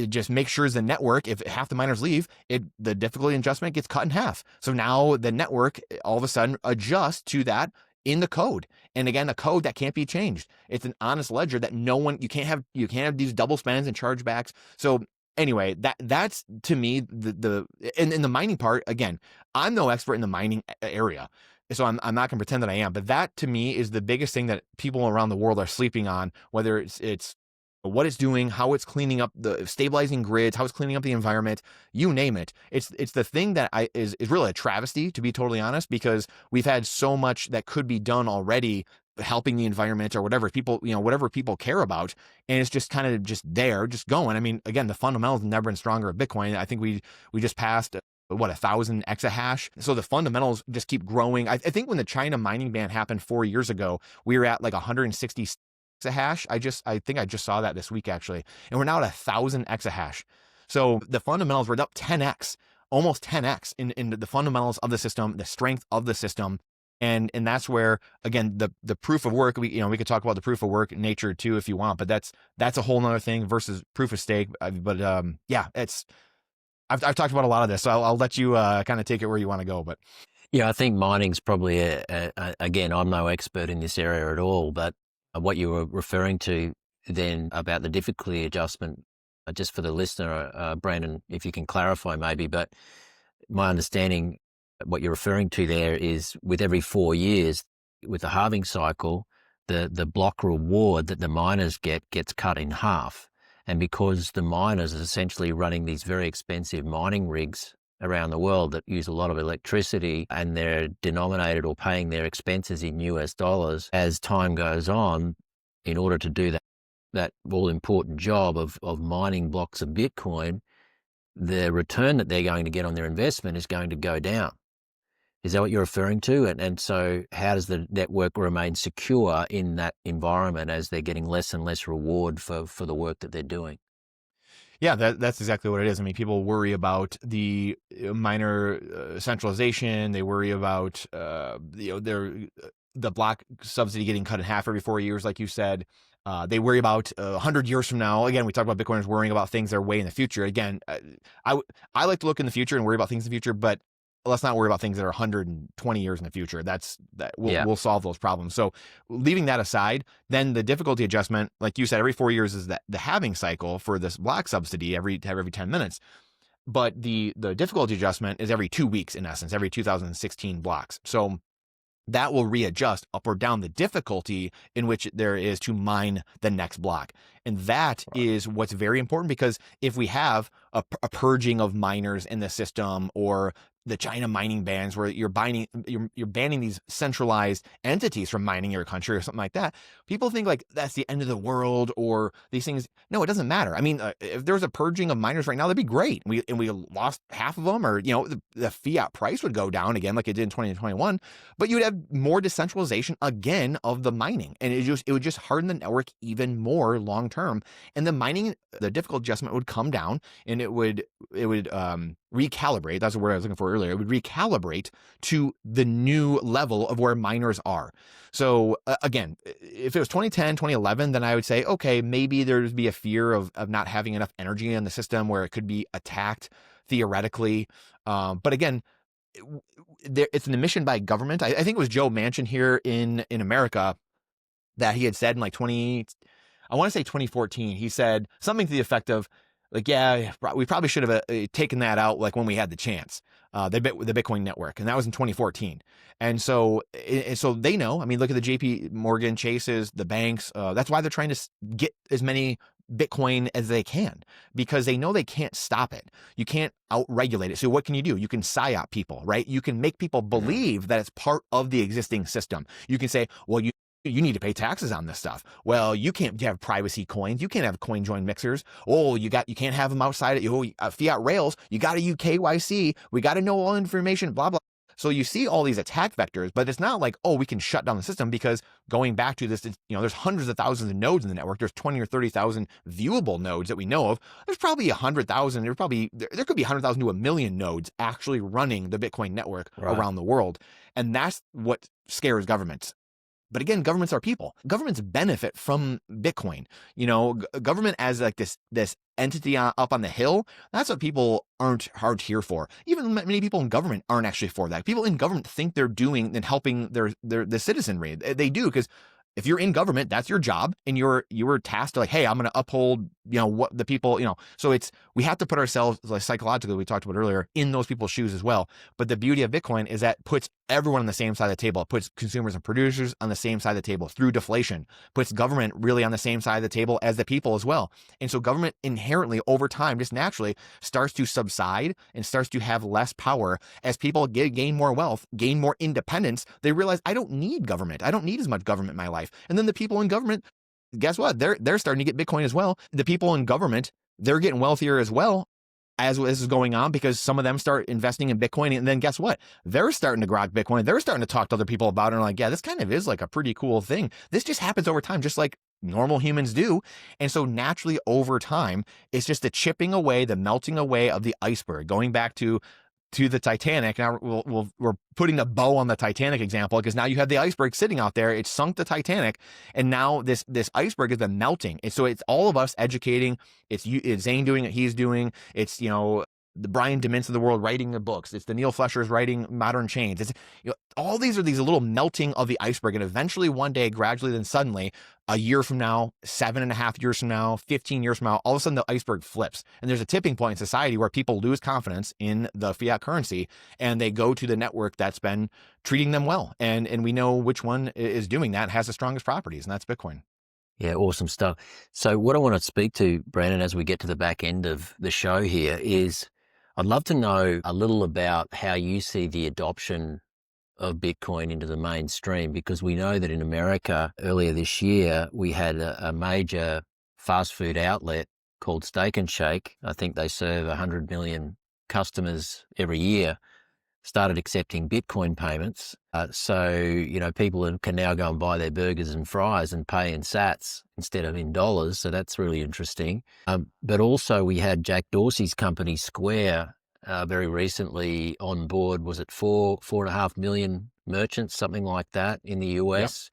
just makes sure the network, if half the miners leave, the difficulty adjustment gets cut in half. So now the network all of a sudden adjusts to that in the code. And again, a code that can't be changed. It's an honest ledger that you can't have these double spends and chargebacks. So anyway, that's to me in the mining part. Again, I'm no expert in the mining area, so I'm not going to pretend that I am. But that to me is the biggest thing that people around the world are sleeping on, whether it's what it's doing, how it's cleaning up the stabilizing grids, how it's cleaning up the environment, you name it. It's the thing that is really a travesty, to be totally honest, because we've had so much that could be done already helping the environment or whatever people care about. And it's just kind of just going. I mean, again, the fundamentals have never been stronger of Bitcoin. I think we just passed 1,000 exahash. So the fundamentals just keep growing. I think when the China mining ban happened 4 years ago, we were at like 160 exahash. I think I just saw that this week actually, and we're now at 1,000 exahash. So the fundamentals were up 10x, almost 10x in the fundamentals of the system, the strength of the system, and that's where again the proof of work. We could talk about the proof of work nature too if you want, but that's a whole nother thing versus proof of stake. But I've talked about a lot of this, so I'll let you kind of take it where you want to go. But yeah, I think mining's probably again, I'm no expert in this area at all, but what you were referring to then about the difficulty adjustment, just for the listener, Brandon, if you can clarify maybe, but my understanding, what you're referring to there is with every 4 years, with the halving cycle, the block reward that the miners gets cut in half. And because the miners are essentially running these very expensive mining rigs around the world that use a lot of electricity, and they're denominated or paying their expenses in US dollars, as time goes on, in order to do that all-important job of mining blocks of Bitcoin, the return that they're going to get on their investment is going to go down. Is that what you're referring to? And so how does the network remain secure in that environment as they're getting less and less reward for the work that they're doing? Yeah, that's exactly what it is. I mean, people worry about the minor centralization. They worry about the block subsidy getting cut in half every 4 years, like you said. They worry about 100 years from now. Again, we talk about Bitcoiners worrying about things that are way in the future. Again, I like to look in the future and worry about things in the future, but let's not worry about things that are 120 years in the future. That we'll solve those problems. So leaving that aside, then the difficulty adjustment, like you said, every 4 years is the halving cycle for this block subsidy every 10 minutes. But the difficulty adjustment is every 2 weeks, in essence, every 2016 blocks. So that will readjust up or down the difficulty in which there is to mine the next block. And that is what's very important, because if we have a purging of miners in the system, or the China mining bans where you're banning these centralized entities from mining your country or something like that, people think like that's the end of the world or these things. No, it doesn't matter. I mean, if there was a purging of miners right now, that'd be great. We lost half of them, or the fiat price would go down again like it did in 2021, but you'd have more decentralization again of the mining, and it would just harden the network even more long term. And the difficult adjustment would come down, and it would recalibrate. That's the word I was looking for earlier. It would recalibrate to the new level of where miners are. So again, if it was 2010, 2011, then I would say, okay, maybe there'd be a fear of not having enough energy in the system where it could be attacked theoretically. But again, it's an admission by government. I think it was Joe Manchin here in America that he had said in like 2014, he said something to the effect of, like, yeah, we probably should have taken that out like when we had the chance, the Bitcoin network. And that was in 2014. And so they know, I mean, look at the JP Morgan Chases, the banks. That's why they're trying to get as many Bitcoin as they can, because they know they can't stop it. You can't out-regulate it. So what can you do? You can psyop people, right? You can make people believe that it's part of the existing system. You can say, well, you need to pay taxes on this stuff. Well, you can't have privacy coins. You can't have coin join mixers. Oh, you can't have them outside of fiat rails. You got to use KYC. We got to know all information, blah, blah. So you see all these attack vectors, but it's not like, oh, we can shut down the system, because going back to this, there's hundreds of thousands of nodes in the network. There's 20 or 30,000 viewable nodes that we know of. There's probably 100,000. There could be 100,000 to 1,000,000 nodes actually running the Bitcoin network around the world. And that's what scares governments. But again, governments are people. Governments benefit from Bitcoin. Government as like this entity up on the hill, that's what people aren't here for. Even many people in government aren't actually for that. People in government think they're doing and helping the citizenry. They do, because if you're in government, that's your job, and you were tasked to, like, hey, I'm going to uphold, what the people, so we have to put ourselves, like, psychologically, we talked about earlier, in those people's shoes as well. But the beauty of Bitcoin is that it puts everyone on the same side of the table. It puts consumers and producers on the same side of the table through deflation, puts government really on the same side of the table as the people as well. And so government inherently over time, just naturally, starts to subside and starts to have less power as people gain more wealth, gain more independence. They realize, I don't need government. I don't need as much government in my life. And then the people in government, guess what? They're starting to get Bitcoin as well. The people in government, they're getting wealthier as well as this is going on, because some of them start investing in Bitcoin. And then guess what? They're starting to grok Bitcoin. They're starting to talk to other people about it, and like, yeah, this kind of is like a pretty cool thing. This just happens over time, just like normal humans do. And so naturally over time, it's just the chipping away, the melting away of the iceberg. Going back to the Titanic. Now we're putting a bow on the Titanic example, because now you have the iceberg sitting out there. It sunk the Titanic, and now this iceberg has been melting. And so it's all of us educating. It's Zane doing what he's doing. It's the Brian Demints of the world writing the books. It's the Neil Fleshers writing Modern Chains. It's all these are these little melting of the iceberg, and eventually one day, gradually, then suddenly, a year from now, 7.5 years from now, 15 years from now, all of a sudden the iceberg flips, and there's a tipping point in society where people lose confidence in the fiat currency, and they go to the network that's been treating them well, and we know which one is doing that and has the strongest properties, and that's Bitcoin. Yeah, awesome stuff. So what I want to speak to, Brandon, as we get to the back end of the show here, is I'd love to know a little about how you see the adoption of Bitcoin into the mainstream, because we know that in America earlier this year, we had a major fast food outlet called Steak and Shake. I think they serve 100 million customers every year. started accepting Bitcoin payments. So people can now go and buy their burgers and fries and pay in sats instead of in dollars. So that's really interesting. But also we had Jack Dorsey's company Square very recently on board. Was it 4.5 million merchants, something like that in the US,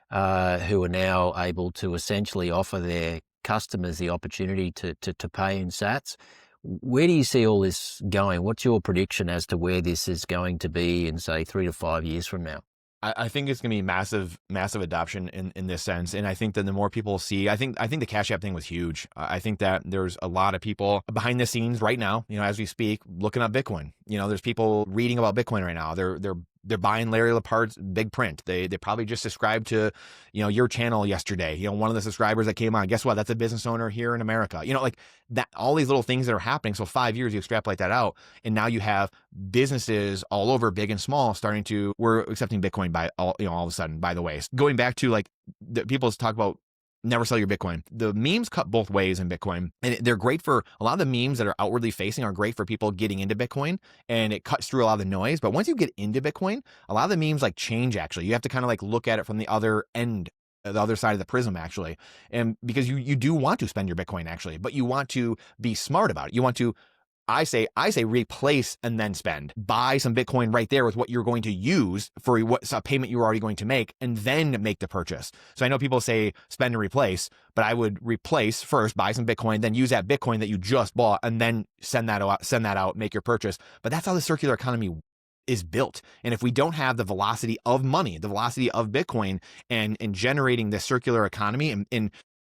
who are now able to essentially offer their customers the opportunity to pay in sats. Where do you see all this going? What's your prediction as to where this is going to be in, say, 3 to 5 years from now? I think it's going to be massive adoption in this sense. And I think that the more people see, I think the Cash App thing was huge. I think that there's a lot of people behind the scenes right now, as we speak, looking up Bitcoin. There's people reading about Bitcoin right now. They're buying Larry Lepar's big print. They probably just subscribed to, your channel yesterday. One of the subscribers that came on, guess what? That's a business owner here in America. Like that, all these little things that are happening. So 5 years, you extrapolate that out. And now you have businesses all over, big and small, we're accepting Bitcoin by all of a sudden, by the way. Going back to like people talk about never sell your Bitcoin. The memes cut both ways in Bitcoin, and they're great for a lot of the memes that are outwardly facing are great for people getting into Bitcoin, and it cuts through a lot of the noise. But once you get into Bitcoin, a lot of the memes like change. Actually, you have to kind of like look at it from the other end, the other side of the prism, actually. And because you do want to spend your Bitcoin actually, but you want to be smart about it. You want to, I say replace and then spend. Buy some Bitcoin right there with what you're going to use for what's a payment you're already going to make, and then make the purchase. So I know people say spend and replace, but I would replace first, buy some Bitcoin, then use that Bitcoin that you just bought, and then send that out, make your purchase. But that's how the circular economy is built. And if we don't have the velocity of money, the velocity of Bitcoin, and generating this circular economy and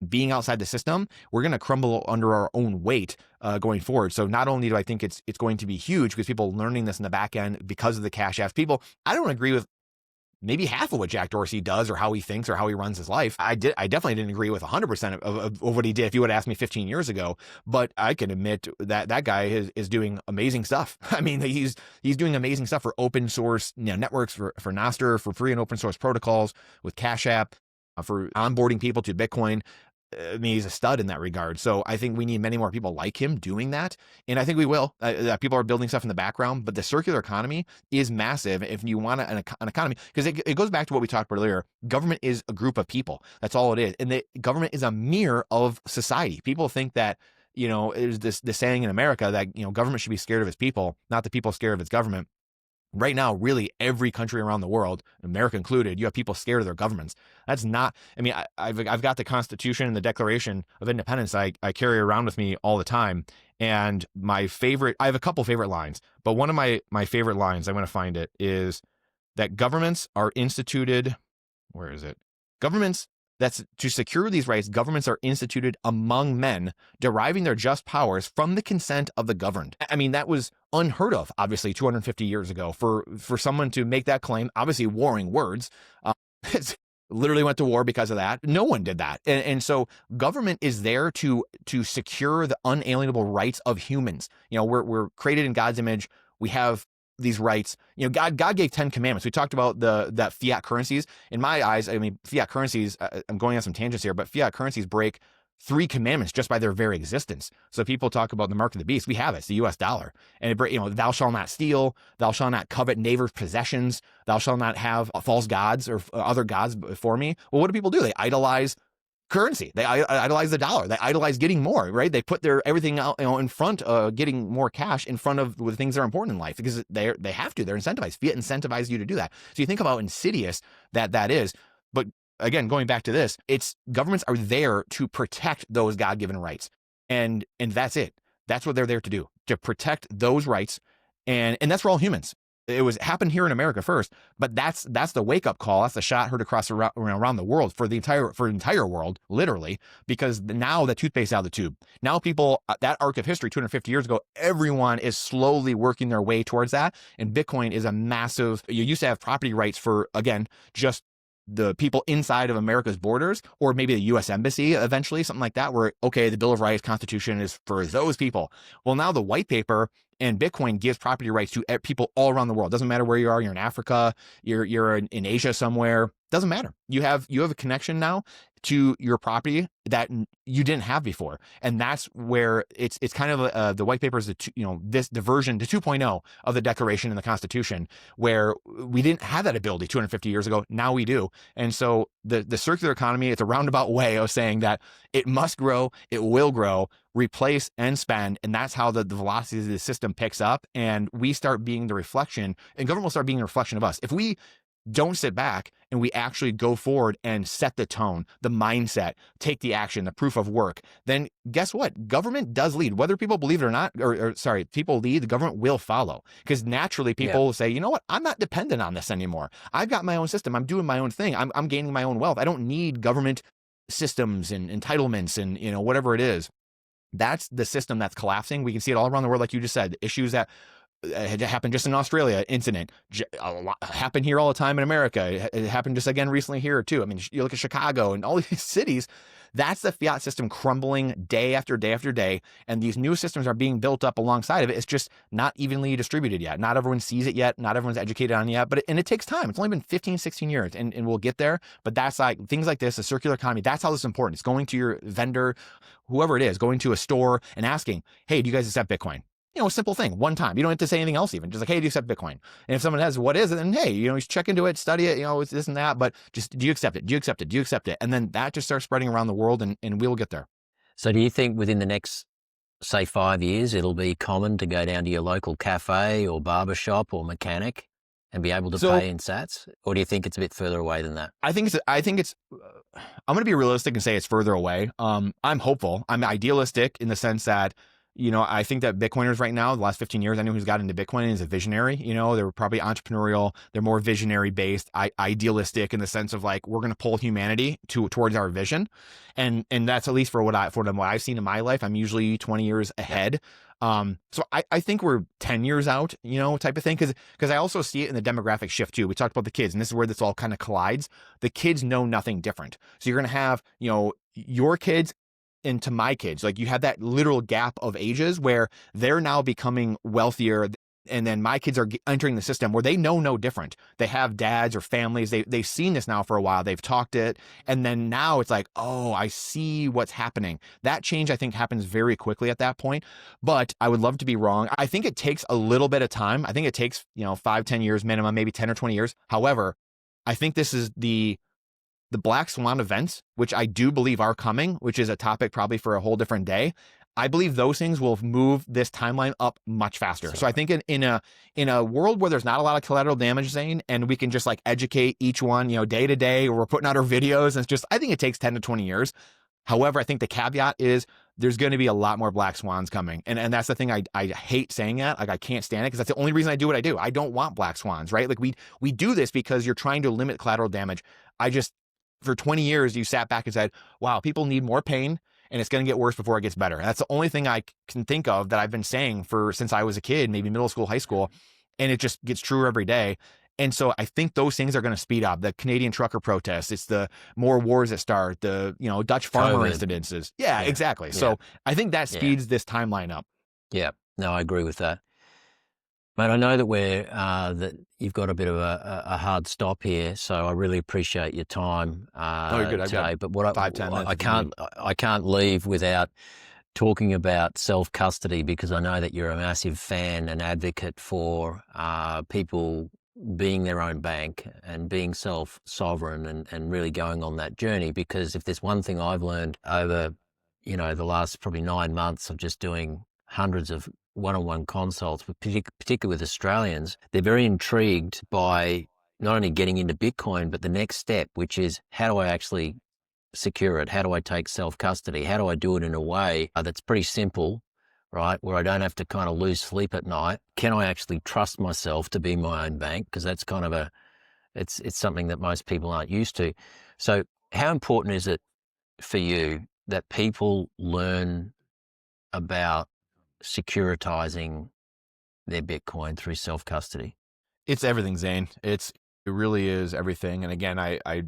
being outside the system, we're going to crumble under our own weight going forward. So not only do I think it's going to be huge because people learning this in the back end because of the Cash Apps, I don't agree with maybe half of what Jack Dorsey does or how he thinks or how he runs his life. I definitely didn't agree with 100% of what he did if you would have asked me 15 years ago, but I can admit that guy is doing amazing stuff. I mean, he's doing amazing stuff for open source networks, for Nostr, for free and open source protocols with Cash App, for onboarding people to Bitcoin. I mean, he's a stud in that regard. So I think we need many more people like him doing that. And I think we will. People are building stuff in the background, but the circular economy is massive if you want an economy, because it goes back to what we talked about earlier. Government is a group of people. That's all it is. And the government is a mirror of society. People think that, there's this saying in America that, government should be scared of its people, not the people scared of its government. Right now, really every country around the world, America included, you have people scared of their governments. That's not, I mean, I've got the Constitution and the Declaration of Independence I carry around with me all the time. And I have a couple favorite lines, but one of my favorite lines, I'm going to find it, is that governments are instituted, where is it? That's to secure these rights, governments are instituted among men, deriving their just powers from the consent of the governed. I mean, that was unheard of, obviously, 250 years ago. For someone to make that claim, obviously warring words, literally went to war because of that. No one did that. And so government is there to secure the unalienable rights of humans. We're created in God's image. We have these rights. God gave 10 commandments. We talked about that fiat currencies. In my eyes, I mean, fiat currencies, I'm going on some tangents here, but fiat currencies break 3 commandments just by their very existence. So people talk about the mark of the beast. We have it. It's the US dollar. And thou shalt not steal, thou shalt not covet neighbor's possessions, thou shalt not have false gods or other gods before me. Well, what do people do? They idolize currency. They idolize the dollar. They idolize getting more, right? They put their everything out, in front of getting more cash in front of the things that are important in life because they have to. They're incentivized. Fiat incentivizes you to do that. So you think about how insidious that is. But again, going back to this, it's governments are there to protect those God-given rights, and that's it. That's what they're there to do, to protect those rights, and that's for all humans. It happened here in America first, but that's the wake up call. That's the shot heard across around the world for the entire world, literally, because now the toothpaste out of the tube. Now people, that arc of history 250 years ago, everyone is slowly working their way towards that. And Bitcoin is a massive, you used to have property rights for, again, just the people inside of America's borders, or maybe the U.S. Embassy eventually, something like that, where, okay, the Bill of Rights, Constitution is for those people. Well, now the white paper and Bitcoin gives property rights to people all around the world. Doesn't matter where you are. You're in Africa, you're in Asia somewhere. Doesn't matter. You have a connection now to your property that you didn't have before. And that's where it's kind of the white paper is the version, the 2.0 of the Declaration and the Constitution, where we didn't have that ability 250 years ago. Now we do. And so the circular economy, it's a roundabout way of saying that it must grow, it will grow, replace and spend. And that's how the velocity of the system picks up. And we start being the reflection, and government will start being a reflection of us. If we don't sit back and we actually go forward and set the tone, the mindset, take the action, the proof of work, then guess what? Government does lead. Whether people believe it or not, people lead, the government will follow. Because naturally people will say, you know what? I'm not dependent on this anymore. I've got my own system. I'm doing my own thing. I'm gaining my own wealth. I don't need government systems and entitlements and, whatever it is. That's the system that's collapsing. We can see it all around the world, like you just said. Issues that had happened just in Australia, incident happened here all the time in America. It happened just again recently here too. I mean, you look at Chicago and all these cities. That's the fiat system crumbling day after day after day, and these new systems are being built up alongside of it. It's just not evenly distributed yet. Not everyone sees it yet. Not everyone's educated on it yet. But it takes time. It's only been 15, 16 years, and we'll get there. But that's like things like this, the circular economy. That's how this is important. It's going to your vendor, whoever it is, going to a store and asking, "Hey, do you guys accept Bitcoin?" A simple thing, one time. You don't have to say anything else even. Just like, hey, do you accept Bitcoin? And if someone has, what is it? Then, hey, you check into it, study it, it's this and that, but just, do you accept it? Do you accept it? Do you accept it? And then that just starts spreading around the world, and we'll get there. So do you think within the next, say, 5 years, it'll be common to go down to your local cafe or barber shop or mechanic and be able to pay in sats? Or do you think it's a bit further away than that? I think it's, I'm going to be realistic and say it's further away. I'm hopeful. I'm idealistic in the sense that, I think that Bitcoiners right now, the last 15 years, anyone who's got into Bitcoin is a visionary. They're probably entrepreneurial. They're more visionary based, idealistic in the sense of like, we're going to pull humanity towards our vision. And that's at least for what I've seen in my life. I'm usually 20 years ahead. So I think we're 10 years out, type of thing. Cause I also see it in the demographic shift too. We talked about the kids, and this is where this all kind of collides. The kids know nothing different. So you're going to have, your kids into my kids. Like you have that literal gap of ages where they're now becoming wealthier, and then my kids are entering the system where they know no different. They have dads or families. They've seen this now for a while. They've talked it. And then now it's like, oh, I see what's happening. That change, I think, happens very quickly at that point. But I would love to be wrong. I think it takes a little bit of time. I think it takes, 5, 10 years minimum, maybe 10 or 20 years. However, I think this is the black swan events, which I do believe are coming, which is a topic probably for a whole different day. I believe those things will move this timeline up much faster. So I think in a world where there's not a lot of collateral damage, Zane, and we can just like educate each one, day to day, or we're putting out our videos, and it's just, I think it takes 10 to 20 years. However, I think the caveat is there's going to be a lot more black swans coming. And that's the thing. I hate saying that. Like, I can't stand it because that's the only reason I do what I do. I don't want black swans, right? Like we do this because you're trying to limit collateral damage. For 20 years, you sat back and said, wow, people need more pain, and it's going to get worse before it gets better. And that's the only thing I can think of that I've been saying since I was a kid, maybe middle school, high school. And it just gets truer every day. And so I think those things are going to speed up. The Canadian trucker protests, it's the more wars that start, the, Dutch farmer incidences. Yeah, exactly. Yeah. So I think that speeds this timeline up. Yeah, no, I agree with that. Mate, I know that that you've got a bit of a hard stop here, so I really appreciate your time today. But what 5-10 minutes. I can't leave without talking about self-custody, because I know that you're a massive fan and advocate for people being their own bank and being self-sovereign and really going on that journey. Because if there's one thing I've learned over, the last probably 9 months of just doing hundreds of one-on-one consults, particularly with Australians, they're very intrigued by not only getting into Bitcoin, but the next step, which is, how do I actually secure it? How do I take self-custody? How do I do it in a way that's pretty simple, right? Where I don't have to kind of lose sleep at night. Can I actually trust myself to be my own bank? Because that's kind of it's something that most people aren't used to. So how important is it for you that people learn about securitizing their Bitcoin through self-custody? It's everything, Zane. It really is everything. And again, I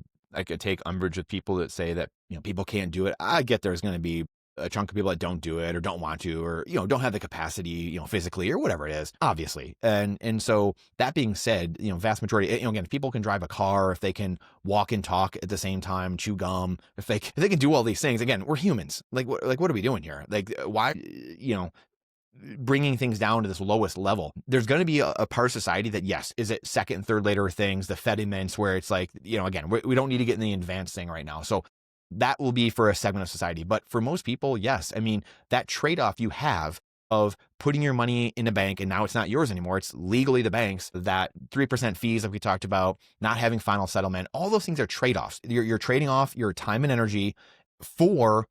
could take umbrage with people that say that, people can't do it. I get there's going to be a chunk of people that don't do it or don't want to, or, don't have the capacity, physically or whatever it is, obviously. And so that being said, vast majority, again, if people can drive a car, if they can walk and talk at the same time, chew gum, if they can do all these things, again, we're humans. What are we doing here? Why, bringing things down to this lowest level? There's going to be a part of society that, yes, is it second and third later things, the Fediments, where it's like, again, we don't need to get in the advanced thing right now. So that will be for a segment of society. But for most people, yes, I mean, that trade-off you have of putting your money in a bank and now it's not yours anymore, it's legally the bank's, that 3% fees like we talked about, not having final settlement, all those things are trade-offs. You're trading off your time and energy for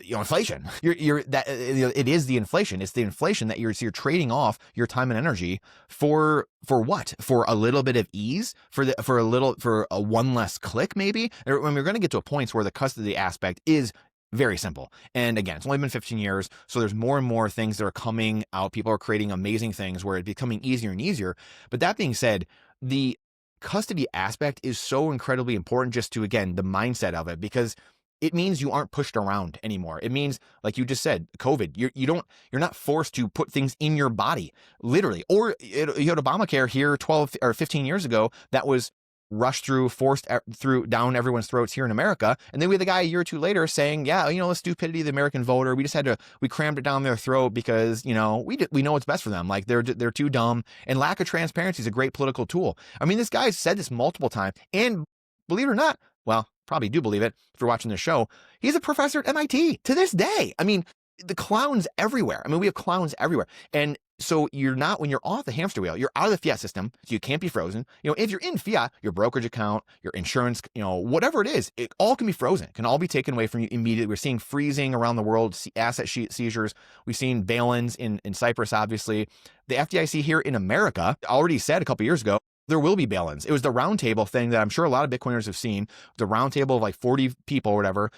inflation. It is the inflation. It's the inflation that you're trading off your time and energy for what? For a little bit of ease, for a one less click, maybe. When we're going to get to a point where the custody aspect is very simple. And again, it's only been 15 years, so there's more and more things that are coming out. People are creating amazing things where it's becoming easier and easier. But that being said, the custody aspect is so incredibly important, just to, again, the mindset of it, because it means you aren't pushed around anymore. It means, like you just said, COVID, you're not forced to put things in your body, literally. Or you had Obamacare here 12 or 15 years ago that was rushed through, forced through down everyone's throats here in America. And then we had the guy a year or two later saying, yeah, the stupidity of the American voter, we crammed it down their throat because, we know what's best for them. Like they're too dumb, and lack of transparency is a great political tool. I mean, this guy said this multiple times, and believe it or not, well, probably do believe it if you're watching the show, he's a professor at MIT to this day. I mean, the clowns everywhere. I mean, we have clowns everywhere. And so when you're off the hamster wheel, you're out of the fiat system, so you can't be frozen. If you're in fiat, your brokerage account, your insurance, whatever it is, it all can be frozen. It can all be taken away from you immediately. We're seeing freezing around the world, asset seizures. We've seen bail-ins in Cyprus, obviously. The FDIC here in America already said a couple years ago, there will be bail-ins. It was the roundtable thing that I'm sure a lot of Bitcoiners have seen, the roundtable of like 40 people or whatever,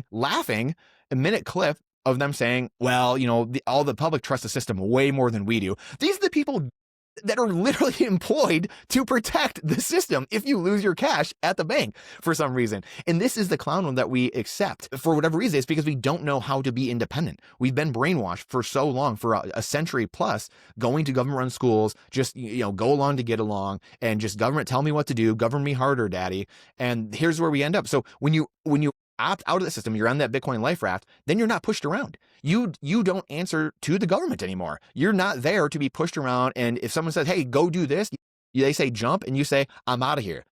laughing, a minute clip of them saying, well, all the public trust the system way more than we do. These are the people that are literally employed to protect the system if you lose your cash at the bank for some reason. And this is the clown one that we accept for whatever reason. It's because we don't know how to be independent. We've been brainwashed for so long, for a century plus, going to government-run schools, just, go along to get along, and just government tell me what to do, govern me harder, daddy. And here's where we end up. So when you opt out of the system, you're on that Bitcoin life raft, then you're not pushed around. You don't answer to the government anymore. You're not there to be pushed around. And if someone says, hey, go do this, they say jump, and you say, I'm out of here.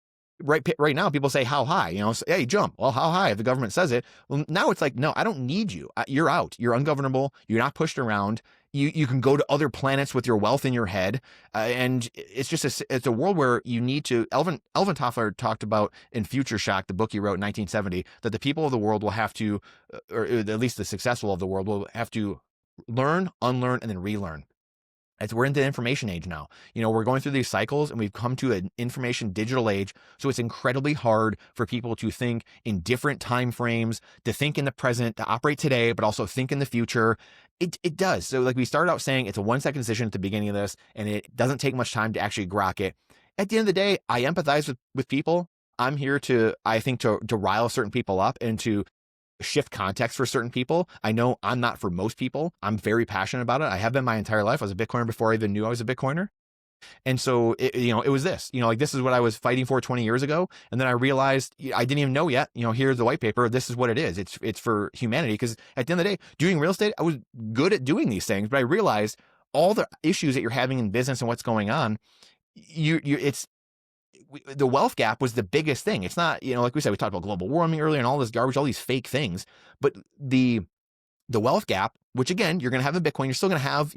Right now, people say, how high? Say, hey, jump. Well, how high? If the government says it. Well, now it's like, no, I don't need you. You're out. You're ungovernable. You're not pushed around. You can go to other planets with your wealth in your head. And it's just it's a world where you need to. Alvin Toffler talked about in Future Shock, the book he wrote in 1970, that the people of the world will have to, or at least the successful of the world will have to learn, unlearn, and then relearn. We're in the information age now. We're going through these cycles, and we've come to an information digital age. So it's incredibly hard for people to think in different time frames, to think in the present, to operate today, but also think in the future. It does. So like we started out saying, it's a 1 second decision at the beginning of this, and it doesn't take much time to actually grok it. At the end of the day, I empathize with people. I'm here to rile certain people up and to shift context for certain people. I know I'm not for most people. I'm very passionate about it. I have been my entire life. I was a Bitcoiner before I even knew I was a Bitcoiner. And so, it was this, this is what I was fighting for 20 years ago. And then I realized I didn't even know yet, here's the white paper. This is what it is. It's for humanity. Because at the end of the day, doing real estate, I was good at doing these things, but I realized all the issues that you're having in business and what's going on, the wealth gap was the biggest thing. It's not, like we said, we talked about global warming earlier and all this garbage, all these fake things, but the wealth gap, which again, you're going to have in Bitcoin, you're still going to have,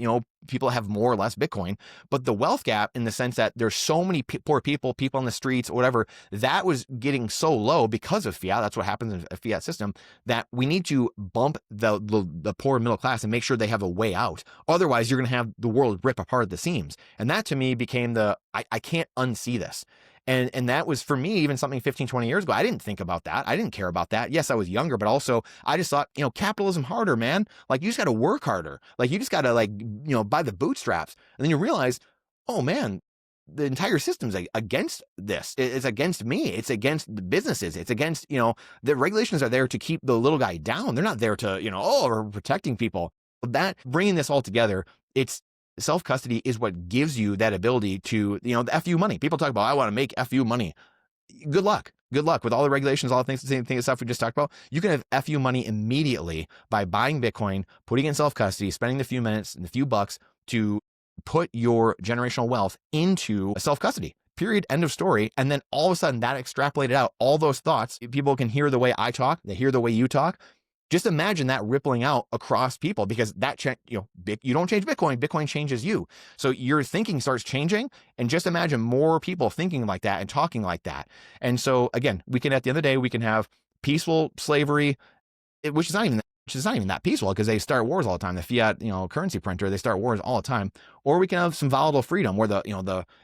people have more or less Bitcoin, but the wealth gap in the sense that there's so many poor people on the streets, or whatever, that was getting so low because of fiat. That's what happens in a fiat system, that we need to bump the poor middle class and make sure they have a way out. Otherwise, you're going to have the world rip apart at the seams. And that to me became I can't unsee this. And that was for me, even something 15, 20 years ago. I didn't think about that. I didn't care about that. Yes, I was younger, but also I just thought, capitalism harder, man. Like you just got to work harder. Like you just got to by the bootstraps. And then you realize, oh man, the entire system's against this. It's against me. It's against the businesses. It's against, the regulations are there to keep the little guy down. They're not there to, we're protecting people. That bringing this all together, it's self-custody is what gives you that ability to, the FU money. People talk about, I want to make FU money. Good luck. Good luck with all the regulations, all the things, the same thing, the stuff we just talked about. You can have FU money immediately by buying Bitcoin, putting it in self-custody, spending the few minutes and the few bucks to put your generational wealth into self-custody. Period. End of story. And then all of a sudden that extrapolated out, all those thoughts, people can hear the way I talk, they hear the way you talk. Just imagine that rippling out across people, because that, you don't change Bitcoin, Bitcoin changes you. So your thinking starts changing, and just imagine more people thinking like that and talking like that. And so again, we can, at the end of the day, we can have peaceful slavery, which is not even that peaceful, because they start wars all the time. The fiat, currency printer, they start wars all the time. Or we can have some volatile freedom where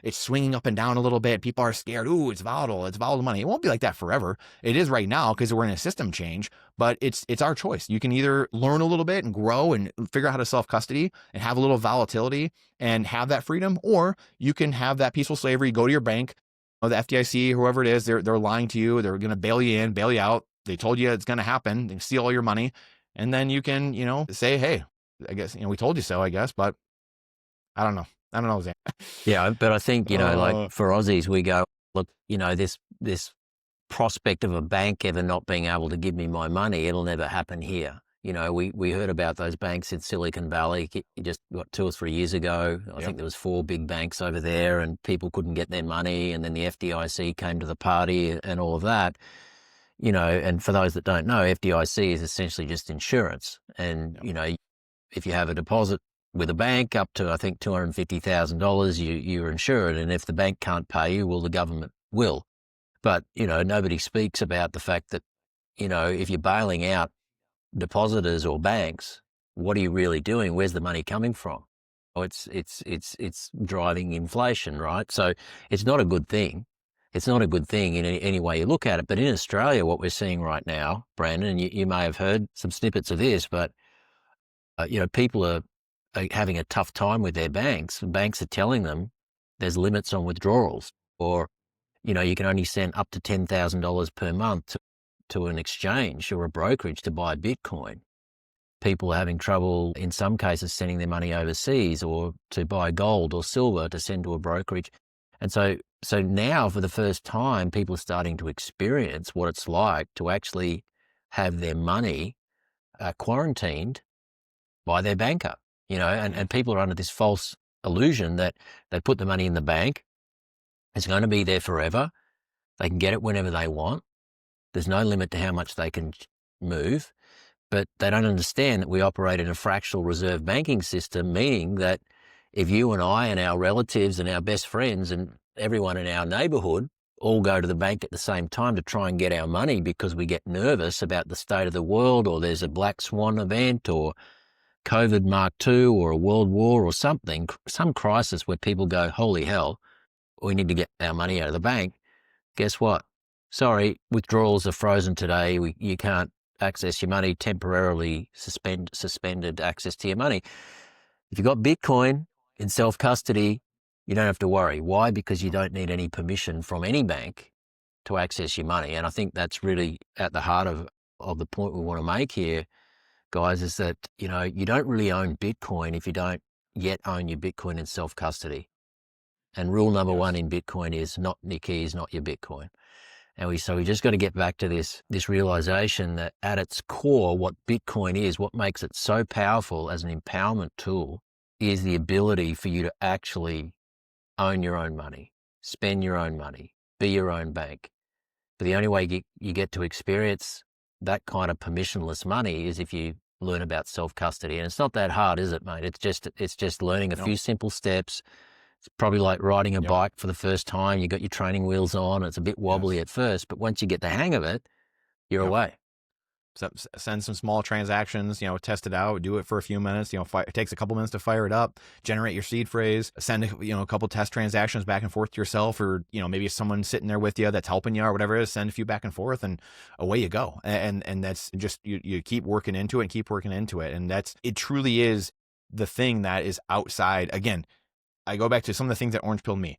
it's swinging up and down a little bit. People are scared. Ooh, it's volatile money. It won't be like that forever. It is right now because we're in a system change, but it's our choice. You can either learn a little bit and grow and figure out how to self-custody and have a little volatility and have that freedom, or you can have that peaceful slavery, go to your bank, or the FDIC, whoever it is, they're lying to you. They're going to bail you in, bail you out. They told you it's going to happen. They steal all your money. And then you can, say, hey, I guess, we told you so, I guess, but I don't know, Zan. Yeah, but I think, like for Aussies, we go, look, this prospect of a bank ever not being able to give me my money, it'll never happen here. We heard about those banks in Silicon Valley just 2 or 3 years ago. I think there was 4 big banks over there, and people couldn't get their money. And then the FDIC came to the party and all of that. And for those that don't know, FDIC is essentially just insurance. And, if you have a deposit with a bank up to, I think, $250,000, you're insured. And if the bank can't pay you, well, the government will. But, nobody speaks about the fact that, if you're bailing out depositors or banks, what are you really doing? Where's the money coming from? Oh, it's driving inflation, right? So it's not a good thing. It's not a good thing in any way you look at it. But in Australia, what we're seeing right now, Brandon, and you may have heard some snippets of this, but, people are having a tough time with their banks. Banks are telling them there's limits on withdrawals, or, you can only send up to $10,000 per month to an exchange or a brokerage to buy Bitcoin. People are having trouble, in some cases, sending their money overseas, or to buy gold or silver to send to a brokerage. And so now, for the first time, people are starting to experience what it's like to actually have their money quarantined by their banker, and people are under this false illusion that they put the money in the bank, it's going to be there forever, they can get it whenever they want, there's no limit to how much they can move, but they don't understand that we operate in a fractional reserve banking system, meaning that if you and I and our relatives and our best friends and everyone in our neighborhood all go to the bank at the same time to try and get our money because we get nervous about the state of the world, or there's a black swan event, or COVID Mark II, or a world war, or something, some crisis where people go, holy hell, we need to get our money out of the bank. Guess what? Sorry, withdrawals are frozen today. You can't access your money, temporarily suspended access to your money. If you've got Bitcoin in self-custody, you don't have to worry. Why? Because you don't need any permission from any bank to access your money. And I think that's really at the heart of the point we want to make here, guys, is that, you don't really own Bitcoin if you don't yet own your Bitcoin in self-custody. And rule number one in Bitcoin is not your keys, not your Bitcoin. And we just got to get back to this realization that at its core, what Bitcoin is, what makes it so powerful as an empowerment tool, is the ability for you to actually own your own money, spend your own money, be your own bank. But the only way you get to experience that kind of permissionless money is if you learn about self-custody. And it's not that hard, is it, mate? It's just learning a few simple steps. It's probably like riding a bike for the first time. You got your training wheels on. It's a bit wobbly at first, but once you get the hang of it, you're away. So send some small transactions, test it out, do it for a few minutes, it takes a couple minutes to fire it up, generate your seed phrase, send a couple test transactions back and forth to yourself, or, maybe someone sitting there with you that's helping you or whatever it is, send a few back and forth, and away you go. And that's just, you keep working into it and keep working into it. And it truly is the thing that is outside. Again, I go back to some of the things that orange pilled me.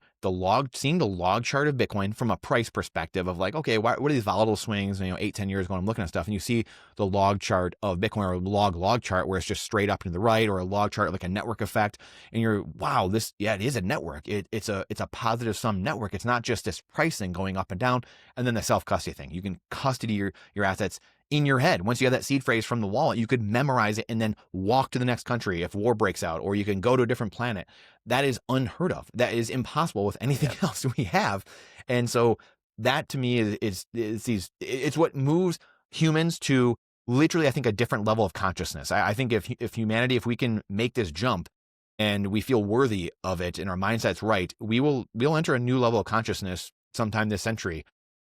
seeing the log chart of Bitcoin from a price perspective of like, okay, what are these volatile swings? 8-10 years ago, I'm looking at stuff, and you see the log chart of Bitcoin, or a log chart where it's just straight up and to the right, or a log chart like a network effect, and you're, wow, it is a network. It's a positive sum network. It's not just this pricing going up and down. And then the self custody thing, you can custody your assets in your head. Once you have that seed phrase from the wallet, you could memorize it and then walk to the next country if war breaks out, or you can go to a different planet. That is unheard of. That is impossible with anything else we have. And so that to me it's what moves humans to literally, I think, a different level of consciousness. I think if humanity, if we can make this jump and we feel worthy of it and our mindset's right, we'll enter a new level of consciousness sometime this century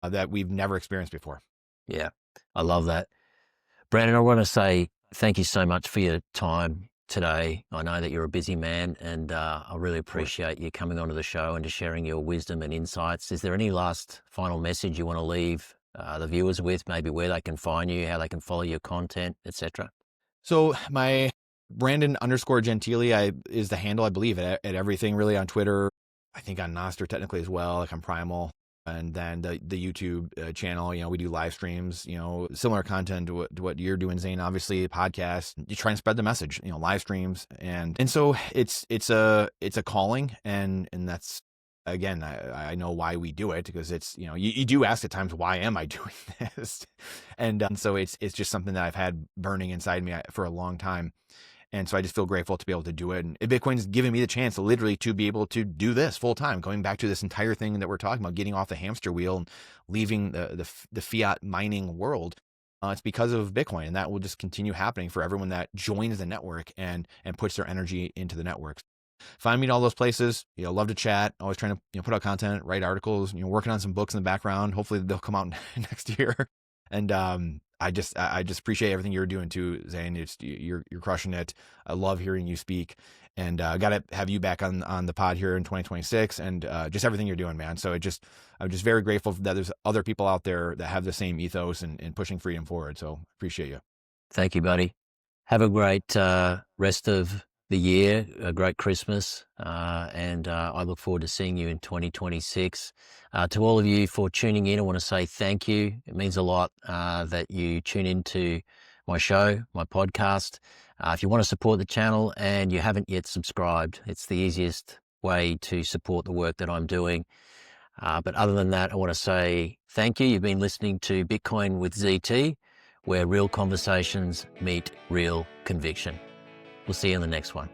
that we've never experienced before. Yeah, I love that. Brandon, I want to say thank you so much for your time today. I know that you're a busy man, and I really appreciate you coming onto the show and just sharing your wisdom and insights. Is there any last final message you want to leave the viewers with, maybe where they can find you, how they can follow your content, etc.? So my Brandon _Gentile is the handle, I believe, at everything really, on Twitter. I think on Nostr technically as well, like on Primal. And then the YouTube channel, we do live streams, similar content to what you're doing, Zane, obviously, podcasts. You try and spread the message, live streams. And so it's a calling, and that's, again, I know why we do it, because it's, you do ask at times, why am I doing this? And so it's just something that I've had burning inside me for a long time. And so I just feel grateful to be able to do it. And Bitcoin's given me the chance to literally to be able to do this full time, going back to this entire thing that we're talking about, getting off the hamster wheel and leaving the fiat mining world. It's because of Bitcoin, and that will just continue happening for everyone that joins the network and puts their energy into the network. Find me in all those places. Love to chat. Always trying to put out content, write articles. Working on some books in the background. Hopefully they'll come out next year. And I just appreciate everything you're doing too, Zane. You're crushing it. I love hearing you speak, and got to have you back on the pod here in 2026, and just everything you're doing, man. So I'm just very grateful that there's other people out there that have the same ethos and pushing freedom forward. So appreciate you. Thank you, buddy. Have a great rest of the year, a great Christmas, and I look forward to seeing you in 2026. To all of you for tuning in, I want to say thank you. It means a lot that you tune into my show, my podcast. If you want to support the channel and you haven't yet subscribed, it's the easiest way to support the work that I'm doing. But other than that, I want to say thank you. You've been listening to Bitcoin with ZT, where real conversations meet real conviction. We'll see you in the next one.